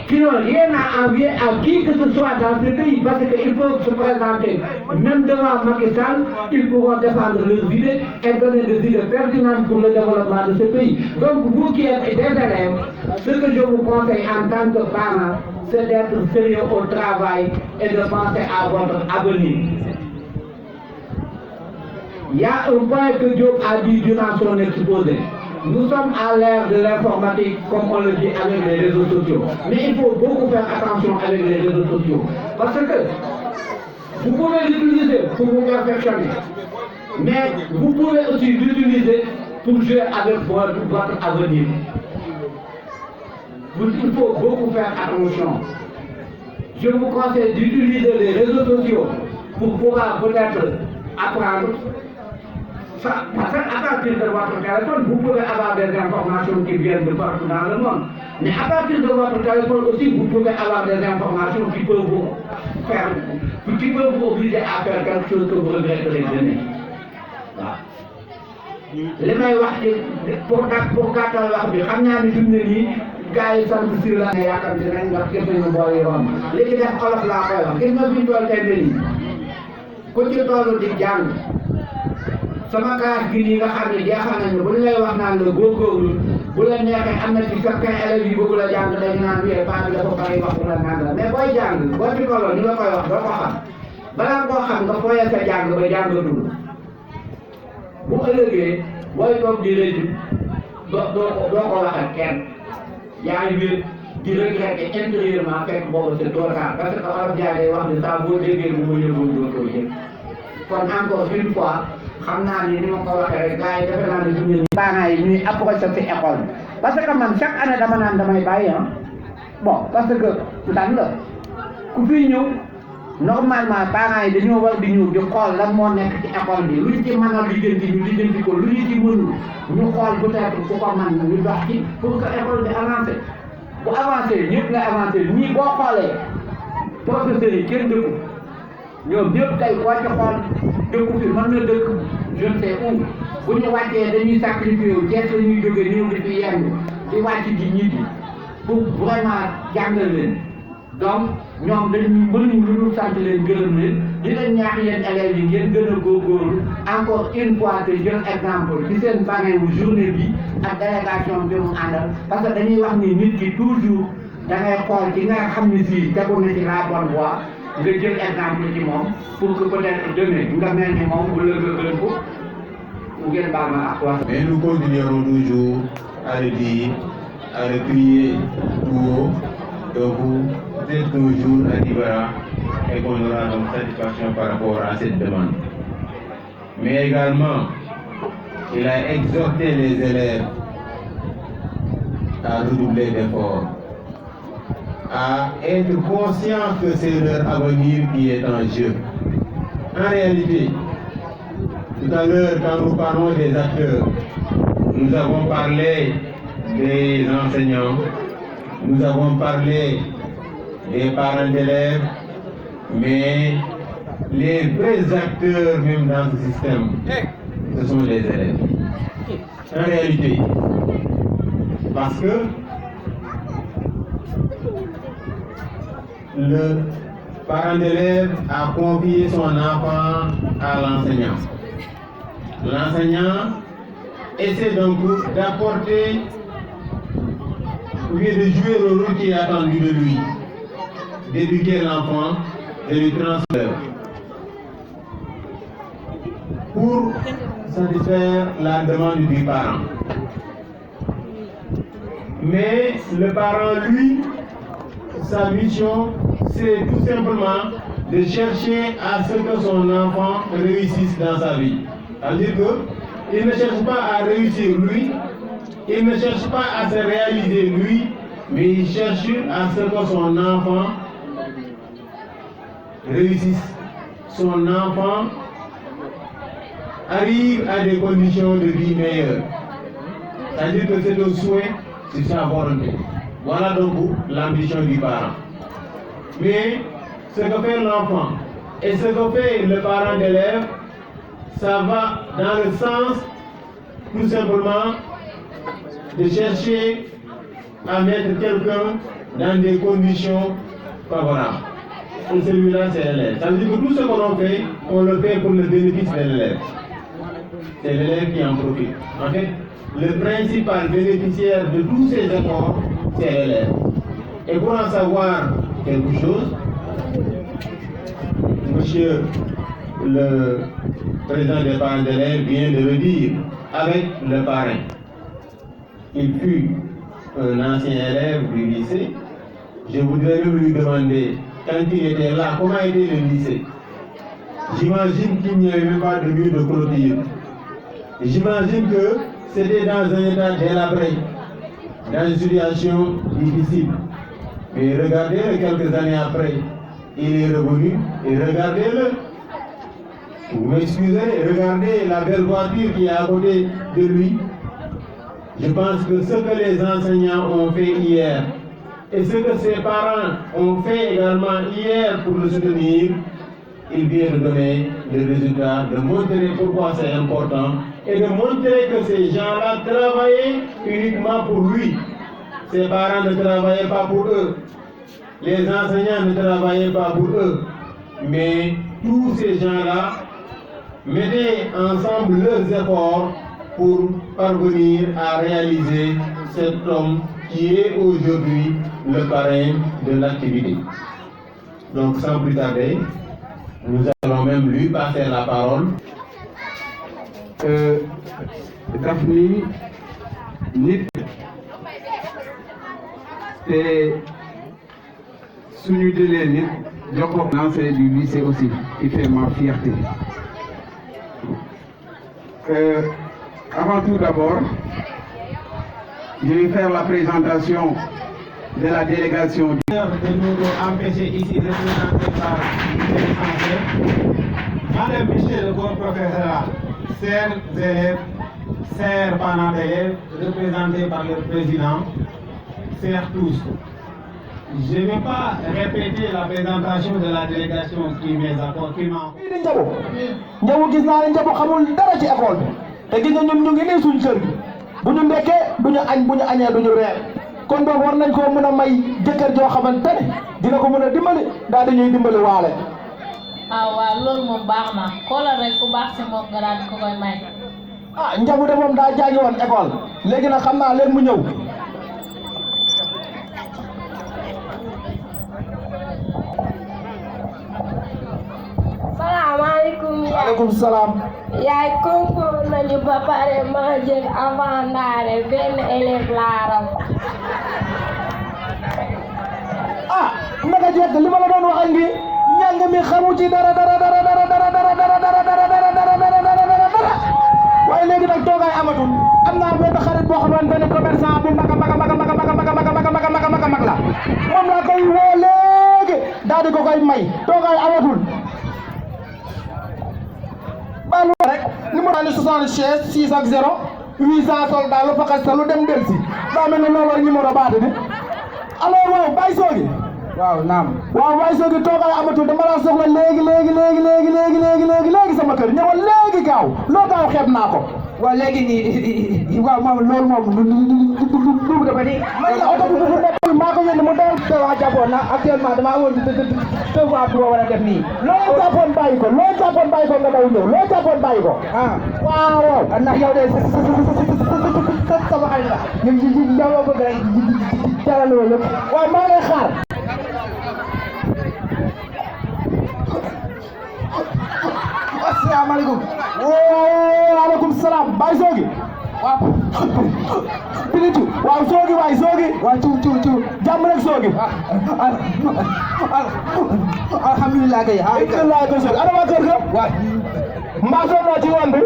qui n'ont rien à envier à qui que ce soit dans ce pays, parce qu'ils peuvent se présenter, même devant Macky Sall, ils pourront défendre leurs idées et donner des idées pertinentes pour le développement de ce pays. Donc vous qui êtes des élèves, ce que je vous conseille en tant que parents, c'est d'être sérieux au travail et de penser à votre avenir. Il y a un point que Diop a dit durant son exposé. Nous sommes à l'ère de l'informatique, comme on le dit, avec les réseaux sociaux. Mais il faut beaucoup faire attention avec les réseaux sociaux. Parce que vous pouvez l'utiliser pour vous perfectionner. Mais vous pouvez aussi l'utiliser pour jouer avec votre avenir. Il faut beaucoup faire attention. Je vous conseille d'utiliser les réseaux sociaux pour pouvoir peut-être apprendre. Parce qu'à partir de votre téléphone, vous pouvez avoir des informations qui viennent de partout dans le monde. Mais à partir de votre téléphone aussi, vous pouvez avoir des informations qui peuvent vous faire, qui peuvent vous obliger à faire quelque chose que vous regretterez demain. Voilà. li may wax ci pour gàttal wax bi xam naa ni fi mu ne nii gars yi sant si la ne yaakaar nañ ndax gis nañu bool yi romb li ci def olof laa koy wax gis nga fi ñu toll tey nii ku ci toll di jàng sama classe gi nii nga xam ne jeexal nañu bu ñu lay wax naan la góorgóorlu bu la neexee am na ci certains élèves yi bëgg la jàng dañu naan wiyee paa bi dafa bari wax la naan la mais booy jàng boo ci tolloo ñu la koy wax doo ko xam balaa koo xam nga fooyee sa jàng ba jàngatul bu ëllëgee booy toog di rëccu doo ko wax ak kenn yaa ngi wér di regretter intérieurement fekk boobu c'est trop tard parce que olof jaay day wax ni saa boo déggee bu ma yëgoon doo ko yëg kon encore une fois xam naa ni ma ko waxee rek gars yi defe naa ne suñu parents yi ñuy approché ci école parce que man chaque année dama naan damay bàyyi bon parce que lan la ku fiy ñëw normalement parents yi dañoo war di ñëw di xool lan moo nekk ci école bi lu ñu ci mën a lijjanti ñu lijjanti ko lu ñu ci mënul ñu xool peut-être ku ko mën ñu dox ci pour que école bi avancé bu avancé ñëpp la avancé ñii boo xoolee professeurs yi kenn dëkku ñoom ñëpp tey koo ci xool dëkku fi mën na dëkk je ne sais où bu ñu wàccee dañuy sacrifié wu jeex la ñuy jógee ñëw di fi yenn di wàcc di ñibbi pour vraiment jàngal leen donc ñoom dañu mënuñ lu dul sant leen gërëm leen di leen ñaax yéen élèves yi ngeen gën a góorgóorlu encore une fois te jël exemple ci seen parrain wu journée bi ak délégation bi mu àndal parce que dañuy wax ni nit ki toujours da ngay xool ci nga xam ni si tegu na ci la bonne voie nga jël exemple ci moom pour que peut-être demain nga mel ni moom bu la gën ko ngeen baal ma ak wax. Mais nous continuerons toujours à le dire, à le crier tout haut, que vous peut-être qu'un jour arrivera et qu'on aura notre satisfaction par rapport à cette demande. Mais également, il a exhorté les élèves à redoubler d'efforts, à être conscients que c'est leur avenir qui est en jeu. En réalité, tout à l'heure, quand nous parlons des acteurs, nous avons parlé des enseignants, nous avons parlé des parents d'élèves, mais les vrais acteurs même dans ce système, ce sont les élèves. En réalité, parce que le parent d'élève a confié son enfant à l'enseignant. L'enseignant essaie donc d'apporter, ou bien de jouer le rôle qui est attendu de lui, d'éduquer l'enfant, de lui transmettre pour satisfaire la demande du parent. Mais le parent, lui, sa mission, c'est tout simplement de chercher à ce que son enfant réussisse dans sa vie. C'est-à-dire qu'il ne cherche pas à réussir lui, il ne cherche pas à se réaliser lui, mais il cherche à ce que son enfant réussisse, son enfant arrive à des conditions de vie meilleures. C'est-à-dire que c'est un souhait, c'est sa volonté. Voilà donc l'ambition du parent. Mais ce que fait l'enfant et ce que fait le parent d'élève, ça va dans le sens tout simplement de chercher à mettre quelqu'un dans des conditions favorables. Et celui-là, c'est l'élève. Ça veut dire que tout ce qu'on fait, on le fait pour le bénéfice de l'élève. C'est l'élève qui en profite. En fait, le principal bénéficiaire de tous ces efforts, c'est l'élève. Et pour en savoir quelque chose, monsieur le président des parents d'élèves vient de le dire avec le parrain. Il fut un ancien élève du lycée. Je voudrais même lui demander, quand il était là, comment était le lycée? J'imagine qu'il n'y avait même pas de mur de clôture. J'imagine que c'était dans un état délabré, dans une situation difficile. Mais regardez-le quelques années après, il est revenu et regardez-le. Vous m'excusez, regardez la belle voiture qui est à côté de lui. Je pense que ce que les enseignants ont fait hier et ce que ses parents ont fait également hier pour le soutenir, il vient de donner le résultat, de montrer pourquoi c'est important et de montrer que ces gens-là travaillaient uniquement pour lui. Ses parents ne travaillaient pas pour eux. Les enseignants ne travaillaient pas pour eux. Mais tous ces gens-là mettaient ensemble leurs efforts pour parvenir à réaliser cet homme qui est aujourd'hui le parrain de l'activité. Donc sans plus tarder, nous allons même lui passer la parole. Daphne nit te suñu jëlee nit jox ko lancé du lycée aussi qui fait ma fierté. Avant tout d'abord, je vais faire la présentation de la délégation. De nous empêcher ici de présenter par les Français. Madame Michel, le corps professoral, chers élèves, chers parents d'élèves, représentés par le président, chers tous. Je ne vais pas répéter la présentation de la délégation qui m'a Njabu gis naa ne Njabu xamul dara ci école bi te gis nga ñun ñu ngi nii suñ kër gi bu ñu ndekkee du ñu añ bu ñu añee du ñu reer kon boog war nañ koo mën a may jëkkër joo xamante ne dina ko mën a dimbali daal dañuy dimbali waale. ah waaw loolu moom baax na xoolal rek ku baax si mbokk nga daal di ko koy may. ah Njabu de moom daa jàngi woon école léegi nag xam naa leen mu ñëw. salaamaaleykum. waaleykum salaam. yaay concours nañu ba pare ma jël avant ndaare benn élève laa raw. ah naka jekk li ma la doon wax ak ngi njàng mi xamu ci dara waaye léegi nag toogaay amatul am naa benn xarit boo xamante ne commerçant bu mag la moom laa koy woo léegi daal di ko koy may toogaay amatul. baal rek numéro ni 76 6 ak 0 800 soldat lu faxas sa lu dem delsi daa mel ne loolu numéro baatu bi alors waaw Baye Sogui waaw naam waaw Baye Sogui toogaay amatul dama la soxla léegi sama kër ñëwal léegi gaaw loo gaaw xeeb naa ko. waaw léegi nii waaw moom loolu moom du dafa ni man la oto bi maa ko yónni mu doon te waa jàppoon na actuellement damaa woon te waa bi war a def nii loo jàppoon bàyyi ko nga daw ñëw loo jàppoon bàyyi ko. ah waaw ndax yow de sama xarit la yow loo bëgg rek jaral loolu lépp waaw maa ngi xaar. asalaamaaleykum. waaleykum salaam Baye Sogui. waaw. Pilitu waaw Sogui waay Sogui. waaw cu jàmm rek Sogui. alhamdulilah kay. alhamdulilah kay Sogui ana waa kër ga. waaw mbaa sonnoo ci yoon bi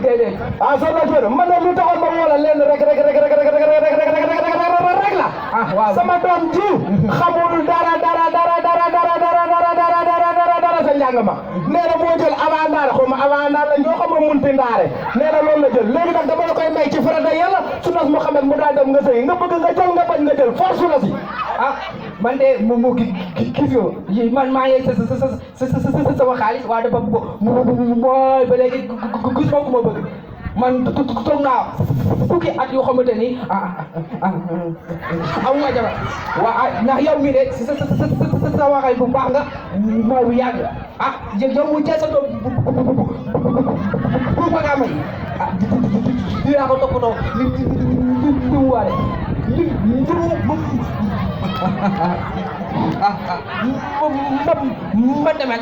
déedéet ah sonnoo ci yoon man li taxoon ma woo la leen rek la ah waaw sama doom ji xamul dara sa njàng ma nee na moo jël avant ndaare xaw ma avant ndaare la ñoo xam ma munti ndaare nee na loolu la jël léegi nag dama la koy may ci farata yàlla su nas Muhammad mu daal dem nga sëy nga bëgg nga jël nga bañ nga jël force la si ah man de mu gis nga man maa ngi sama xaalis waaye dafa mooy ba léegi gis ma ku ma bëgg man toog naa fukki at yoo xamante ni amu ma jabar waa ndax yow mii de sa waxay bu baax nga mooy bu yàgg yow mu jël sa doom bu ma kaa may dinaa ko toppatoo li mu waree ma demee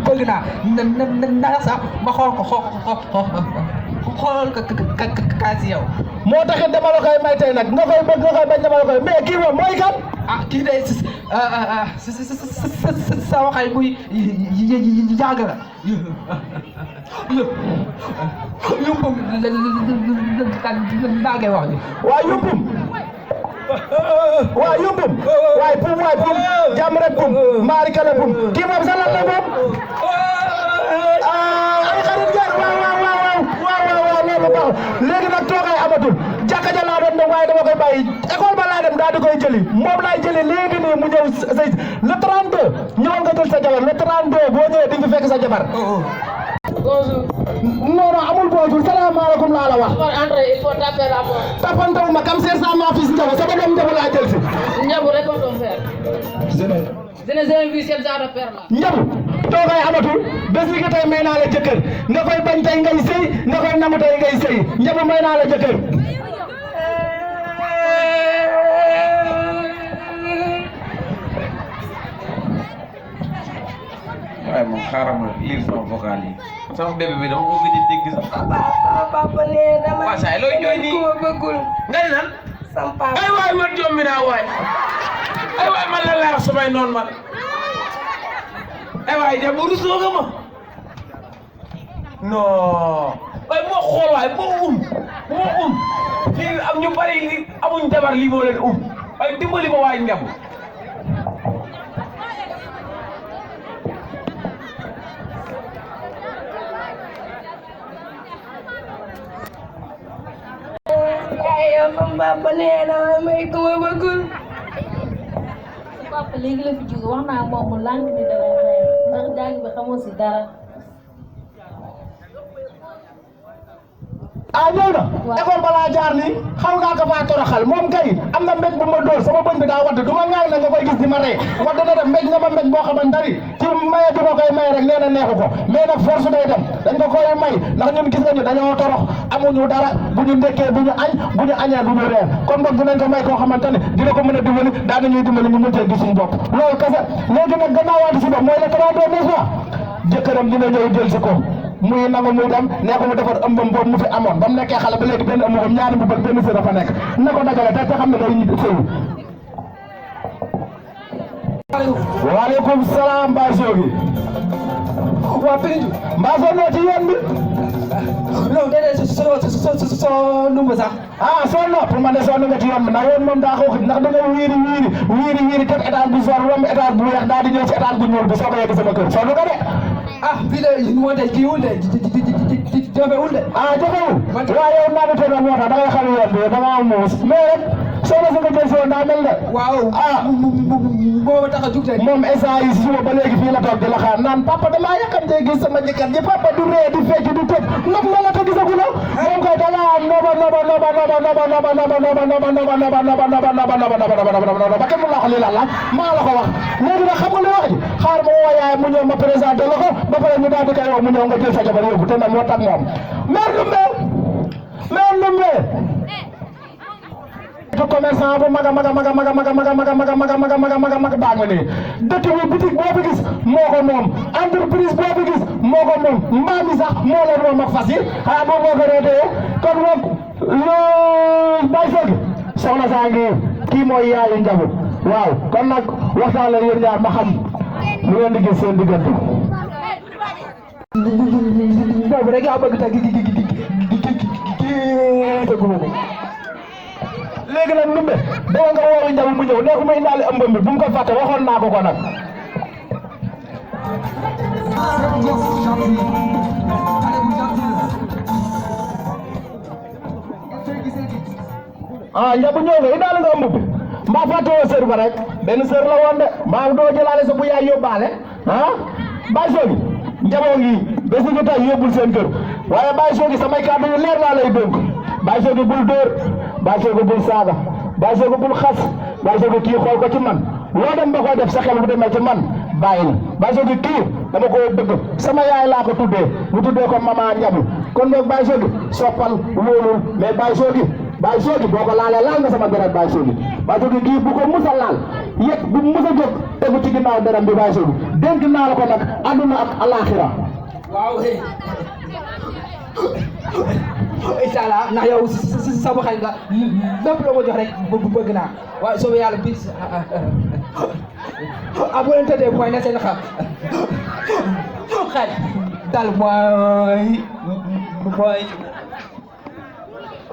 bëgg naa sax ma xool kaa si yow. moo taxit dama la koy may tey nag nga koy bëgg nga koy bañ dama la koy mais kii moom mooy kan. kii de sa waxay buy yàgg la yumpum daa koy wax ni waa yumpum waa yumpum waay pum jàmm rek pum mbaari kale pum kii moom sa lan la moom ay xarit jaar waaw loolu baax léegi nag toogaay amatul jàkka ja laa doon dem waaye dama koy bàyyi école ba laa dem daal di koy jëli moom laay jëli léegi nii mu ñëw say le 32 ñëwal nga jël sa jabar le 32 boo ñëwee di nga fekk sa jabar. Bonjour. non amul bonjour salaamaaleykum laa la wax. Pour entrer, il faut taper la porte. tapantaw ma kam seer sa maa fis Ndiago sama doom Ndiago laa jël si. Ndiabou, réponds ton frère. Je n'ai jamais vu ce genre de père là. Ndiabou toogay amatul bés bi nga tey may naa la jëkkër nga koy bañ tey ngay sëy nga koy nangu tey ngay sëy Ndiabou may naa la jëkkër. waaye moom xaaral ma lire sama vocal yi sama bébé bi dama ko gëj a dégg sax. Papa nee dama. waaw saa yi looy jooy nii ku ma bëggul. nga ni nan. Sam papa. ay waay man jombi naa waay ay waay man la laa wax samay noonu man ay waay dem rusoo nga ma non waaye moo xool waay moo fii am ñu bari li amuñ jabar lii moo leen waaye dimbali ma waay Ndiabou. yow sama papa nee na may ku ma bëggul. sa papa léegi la fi jóge wax naa moom mu lànk ni da lay may ndax jàng bi xamoo si dara. ñëw na école balaa jaar nii xam ngaa ko faa toroxal moom kay am na mbéj bu ma dóor sama bëñ bi daa wadd du ma ŋaay na nga koy gis di ma ree wadd na dem mbéj nga ma mbéj boo xamante ni ci maye bi ma koy may rek nee na neexu ko mais nag force day dem dañ ko koy may ndax ñun gis nañu dañoo torox amuñu dara bu ñu ndekkee bu ñu añ bu ñu añee du ñu reer kon boog dinañ ko may koo xamante ne dina ko mën a dimbali daa nañuy dimbali ñu mën cee gis suñu bopp loolu kese léegi nag gannaawaati si bopp mooy le 32 n'est-ce pas jëkkëram dina ñëw jël si ko muy nangu muy dem nee ko mu defar ëmbam boobu mu fi amoon ba mu nekkee xale ba léegi benn ëmb boobu ñaari bu bëgg benn sër dafa nekk na ko dagale te xam ne day sëyu. waaleykum salaam Mbaaso gi. waa Périndu. Mbaaso noo ci yoon bi. non déedéet soo numb sax. soo nopp pour ma ne soo nga ci yoon bi ndax yoon moom daa ko ndax da nga wiiri teg étage bu zone romb étage bu weex daal di ñëw ci étage bu ñuul bi soo ko yegg sama kër soo nga de. fii de moo de kiiwul de jafewul de. jafewul. waaw yow naa ne tey moo tax da ngay xam yoon bi da ngaa muus mais rek soxna si nga jël si woon daa mel de. waaw moo tax a jug de. moom instant yi si suba ba léegi fii la toog di la xaar naan papa damaa yàkkamtee gis sama jëkkër ji papa du ree di fecc du tëb nopp na la te gisagu la moom koy da ngaa noba ba kenn mu la wax lii lan la maa la ko wax léegi nag xam nga li wax ji xaar ma woo yaay mu ñëw ma présenté la ko ba pare ñu daal di koy wax mu ñëw nga jël sa jabar yóbbu te nag moo tax moom mère Ndoumbé te commerçant bu mag a mag baa nga nii dëkk bi boutique boo fi gis moo ko moom entreprise boo fi gis moo ko moom mbaam yi sax moo leen moom ak fas yi boo ko reetee kon moom loo bay fekk soxna saa ngi kii mooy yaayu Ndiabou waaw kon nag waxtaan la yéen ñaar ma xam lu ngeen di gis seen diggante. boobu rek yaa bëgg teg teguma ko. léegi nag Ndumbe dama nga woowu Njabu mu ñëw nee ko may indaale ëmbam bi bu mu ko fàtte waxoon naa ko ko nag. Njabu ñëw nga indaale nga ëmb bi mbaa fàtte woo sër ba rek benn sër la woon de mbaa doo jëlaale sa bu yaay yóbbaale Baye Sogui Njaboo ngi bés ñu tey yóbbul seen kër waaye Baye Sogui samay kàddu yu leer laa lay dénk Baye Sogui bul dóor Baye Sogui bul saaga Baye Sogui bul xas Baye Sogui kii xool ko ci man loo dem ba koy def sa xel bu demee ci man bàyyil Baye Sogui kii dama ko bëgg sama yaay laa ko tuddee mu tuddee ko Mama Njabu kon nag Baye Sogui soppal wóolul mais Baye Sogui boo ko laalee laal nga sama deret Baye Sogui kii bu ko musa laal yëg bu musa jóg tegu ci ginnaaw deram bi Baye Sogui dénk naa la ko nag àdduna ak alaaxira. waaw inshallah ndax yow sama xel nga lépp loo ma jox rek bëgg naa waaye soo yàlla bis bu leen tëddee mooy na seen xel dal mooy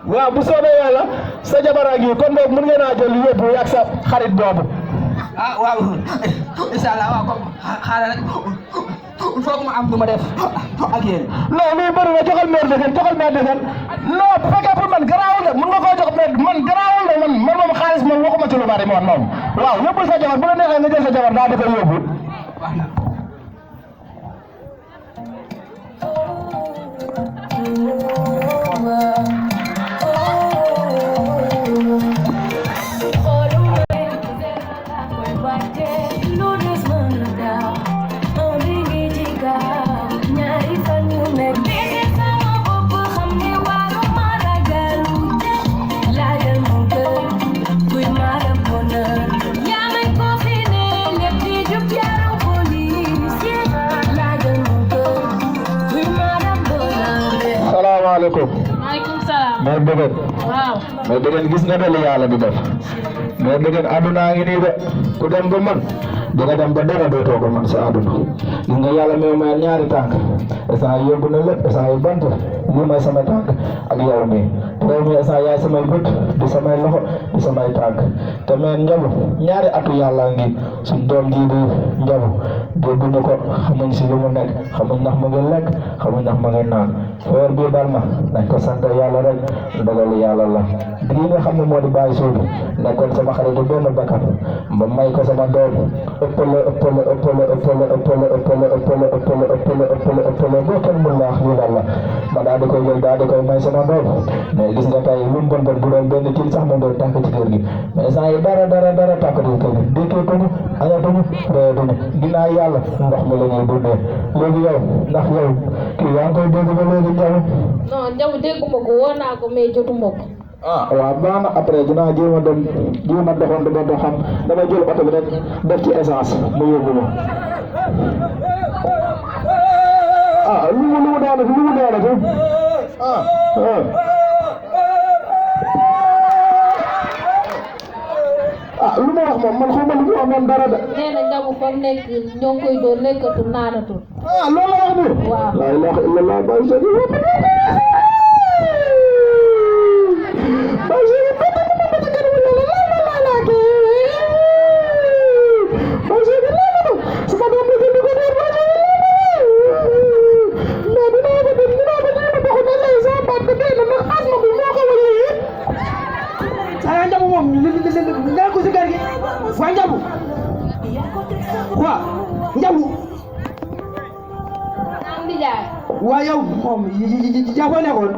waaw bu soobee yàlla sa jabar gi kon donc mën ngeen a jël yóbbu ak sa xarit boobu. waaw inshallah waaw comme xaaral rek il faut que ma am lu ma def ak yéen. non lii bëri na joxal maire Degene non bu fekkee pour man garaawul de mën nga koo jox maire man garaawul de man moom xaalis moom waxuma ci lu bari moom waaw yóbbul sa jabar bu la neexee nga jël sa jabar daa di koy yóbbu. maaleykum salaam. mais Degene. waaw. mais Degene gis nga ne li yàlla di def mais Degene àdduna ngi nii de ku dem ba man di nga dem ba dara dootoo ko man sa àdduna gis nga yàlla mi may ñaari tànk instant yóbbu na lépp instant yi bant lii mooy sama tànk ak yow mii te yow mii instant yaay samay bët di samay loxo di samay tànk te mais Njabu ñaari atu yàlla ngi suñ doom ji di Njabu dégguñu ko xamuñ si lu mu nekk xamuñ ndax mu ngi lekk xamuñ ndax mu ngi naan feer bii dal ma nañ ko sant yàlla rek dogalu yàlla la lii nga xam ne moo di Baye Sogui nekkoon sama xaritu benn bakkan ma may ko sama doom ëppale boo kenn mun laax lii lan la ma daal di koy jël daal di koy may sama doom mais gis nga tey lu mu bon bon bu doon benn kii sax ma doon tànk ci kër gi mais saa yi dara tànk ci kër gi dékkeetuñu añatuñu reetuñu ginnaaw yàlla ndox mi la ñuy dundee léegi yow ndax yow kii yaa ngi koy dégg ba léegi Njabu. non Njabu dégguma ko woo naa ko mais jotuma ko. waaw baax na après dinaa jéem a doxoon ba xam dama jël oto bi rek def ci essence mu yóbbu ma. lu mu daanaka lu ma wax moom man xaw ma lu mu wax moom dara de. nee na Njabu fa mu nekk ñoo ngi koy doon lekkatul naanatul. loolu la wax nii. waaw la ilaha illallah Baye Sogui. Baye Sogui sama doom bi di ko door Baye Sogui mais dinaa ko doxu ne lay sa baat ko dee na ndax asma bi moo ko wëy yi. Saa Njabu moom nga ko si kër gi waa Njabu waaw Njabu waa yow moom yaa ko nekkoon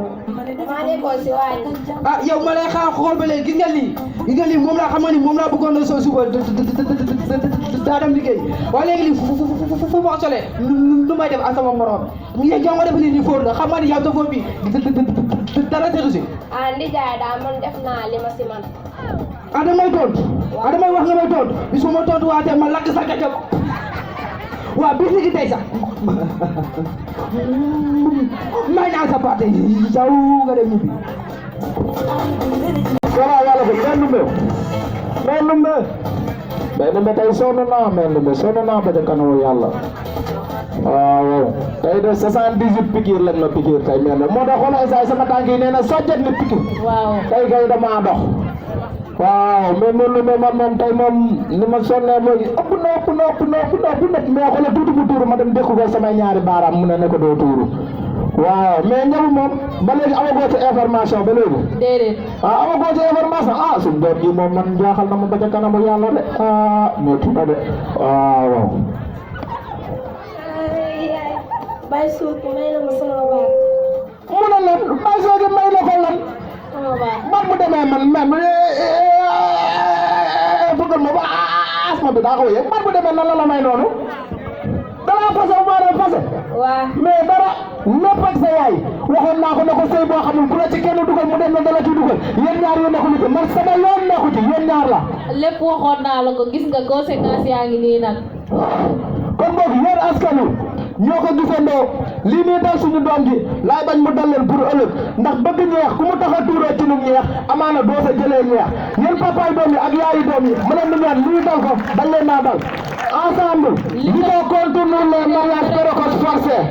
maa nekkoon si waañ. yow ma lay xaar xool ba léegi gis nga lii moom laa xam ni moom laa bëggoon na soo suba daa dem liggéey waaye léegi lii fu ma solee lu may def ak sama morom yow nga def lii nii fóor la xam nga ni yow sa fóor bi dara seetu si. Ndijaay daa man def naa li ma si man. damay tontu damay wax nga may tontu bis ma tontu waatee ma lakk sa gàcce waaw bis ni ki tey sax may naa sa paate yow nga dem ñibbi. Voilà, mais Ndumbe mais Ndoumbé tey sonn naa mais Ndoumbé sonn naa ba ca kanamu yàlla waaw tey de 78 piqûre lañ ma piqûre tey mel na moo tax xoolal saa sama tànk yi nee na sojjet ni piqûre tey kay damaa dox waaw mais Ndoumbé man moom tey moom ni ma sonnee léegi ëpp na mais xoolal tuuti bu tuuru ma dem dékku ko samay ñaari baaraam mu ne ko doo tuuru waaw mais ñamu moom ba léegi amagoo ci information ba léegi. déedéet. amagoo ci information suñu doom ji moom man jaaxal na ma ba ca kanamu yàlla de mais tuuti na de waaw. Baye Sow may na ma sama baat. mu ne lan Baye Sow may na ko lan. sama baat man mu demee man bëggal ma ba asma bi daa ko yëg man mu demee nan la may noonu. danaa fase bu baax fase. waaw mais dara lépp ak sa yaay waxoon naa ko ne ko sëy boo xamul ku la ci kenn dugal mu dem na dala ci dugal yéen ñaar yoo nekku ci man sama yoon nekku ci yéen ñaar la. lépp waxoon naa la ko gis nga conséquences yaa ngi nii nag. kon boog yéen askan wi ñoo ko gisandoo lii nii dal suñu doom ji laay bañ mu dal leen pour ëllëg ndax bëgg ñeex ku mu tax a tuuroo ci nu ñeex amaana doo sa jëlee ñeex yéen papaay doom yi ak yaayu doom yi mu leen di ñaan lii dal ko dal leen naa dal ensemble li ko contourner les mariages précoces forcés.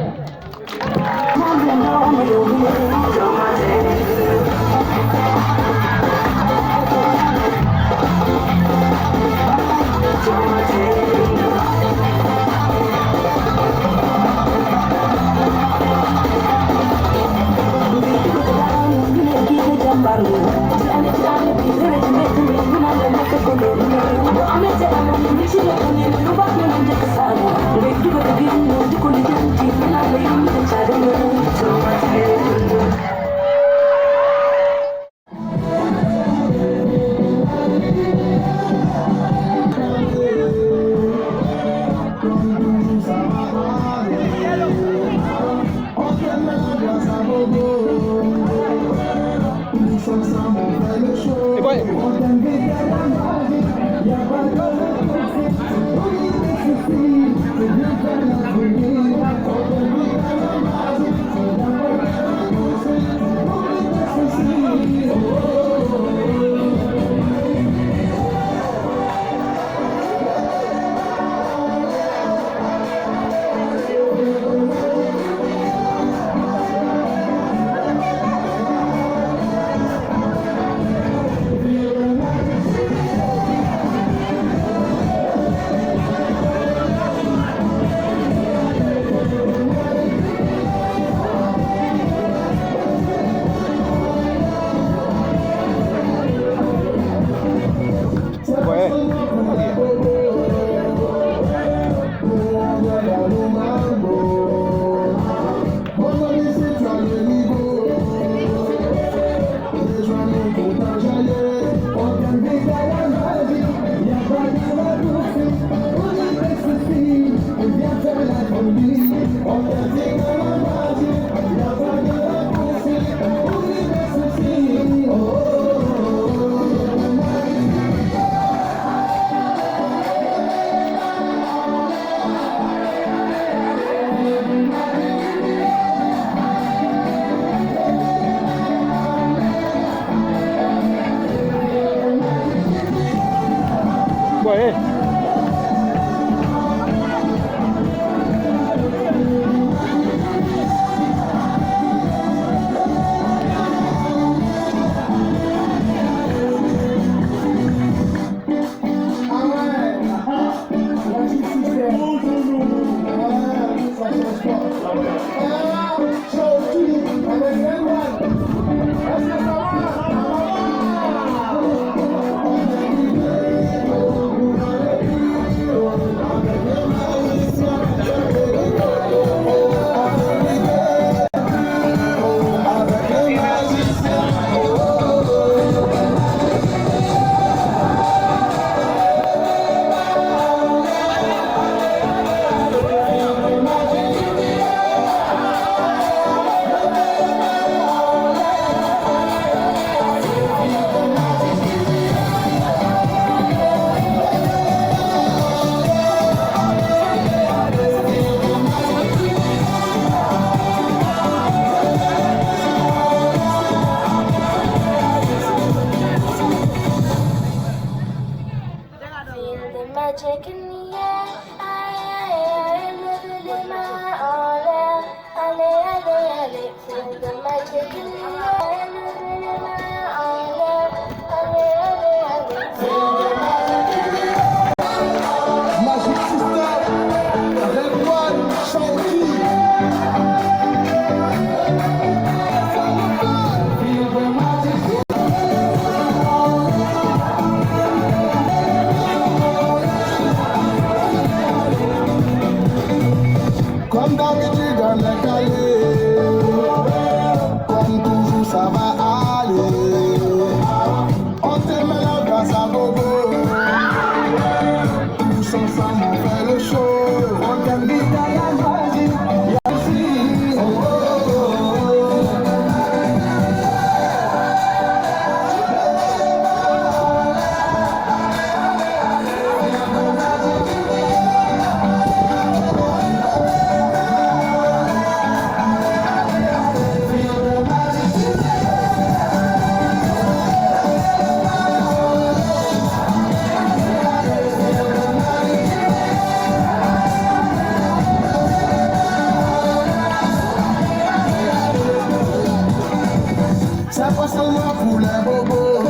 C'est pas seulement pour les bobos.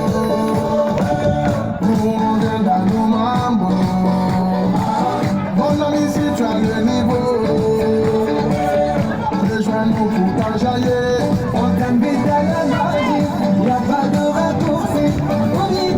Nous on vient dans nos mambo. Mon ami, si tu as le niveau, rejoins-nous pour t'enjailler. On t'invite à la magie, y'a pas de raccourci. On y est.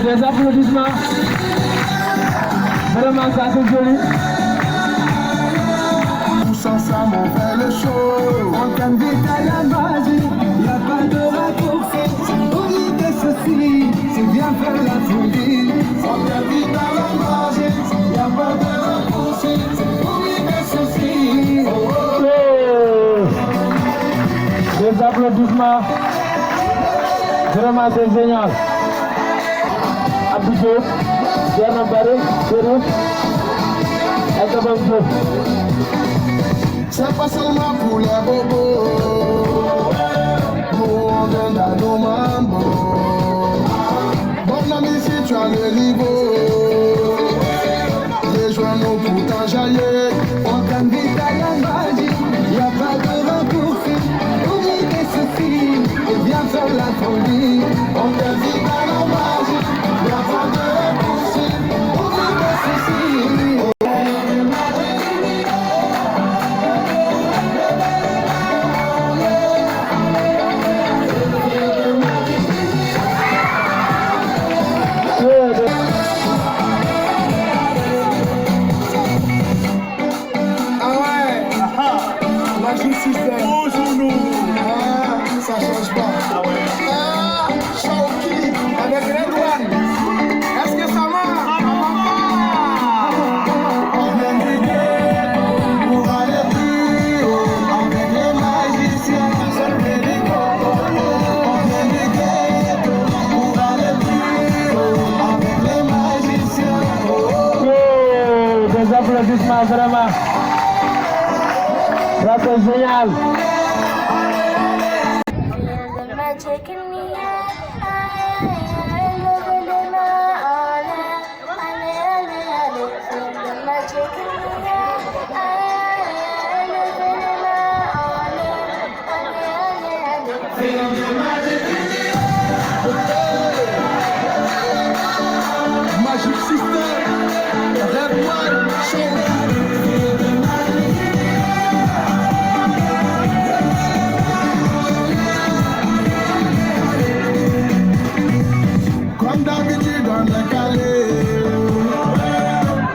Des applaudissements. Vraiment, ça c'est joli. Tous ensemble, on fait le show. On t'invite à la magie. Y'a pas de raccourci. Oublie tes soucis. C'est bien faire la folie. On t'invite à la magie. Y'a pas de raccourci. Oublie tes soucis. Des applaudissements. Vraiment, c'est génial. Abdou Diop, Thierno Barry, Chérif, ak Abam Diop. C'est pas seulement pour les bobos. Nous on vient dans nos mambo. Mon ami, si tu as le niveau, rejoins-nous pour t'enjailler. On t'invite à la magie. Y'a pas de raccourci. Oublie tes soucis et viens faire la folie. On t'invite à la magie. Y'a pas de raccourci. Oublie tes soucis. Magic System. Toujours nous. Ah, ça change pas. Ah ouais. Ah, Shawky avec Red One. Est-ce que ça marche? On vient du ghetto pour aller plus haut avec les magiciens. Seul Perico. On vient du ghetto pour aller plus haut avec les magiciens. Oh, des applaudissements vraiment. Ça c'est génial. Magic System, Red One, comme d'habitude on est calé.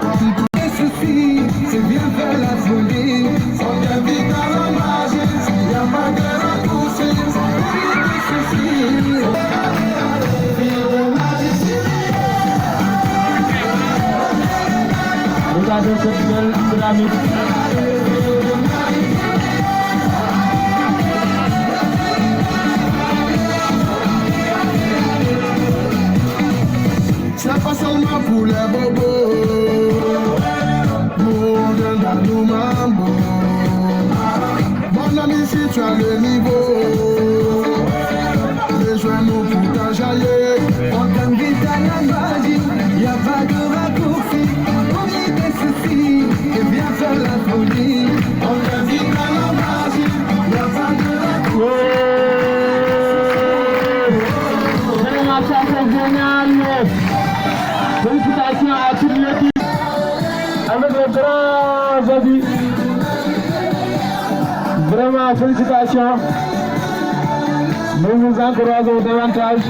Comme tous les soucis, c'est bien faire la folie. On t'invite à la magie, il n'y a pas de raccourci. Oublie tes soucis. Regardez cette belle pyramide. C'est pas seulement pour les bobos. Monde dans nos mambo. Mon ami, si tu as le niveau, rejoins-nous pour t'enjailler. On t'invite à la magie, y a pas de raccourci. Oublie tes soucis et viens faire la folie. On t'invite à la magie, y a pas de raccourci. Vraiment, ça c'est génial. Félicitations à toute l'équipe avec le grand Zabi. Vraiment, félicitations. Nous vous encourageons davantage.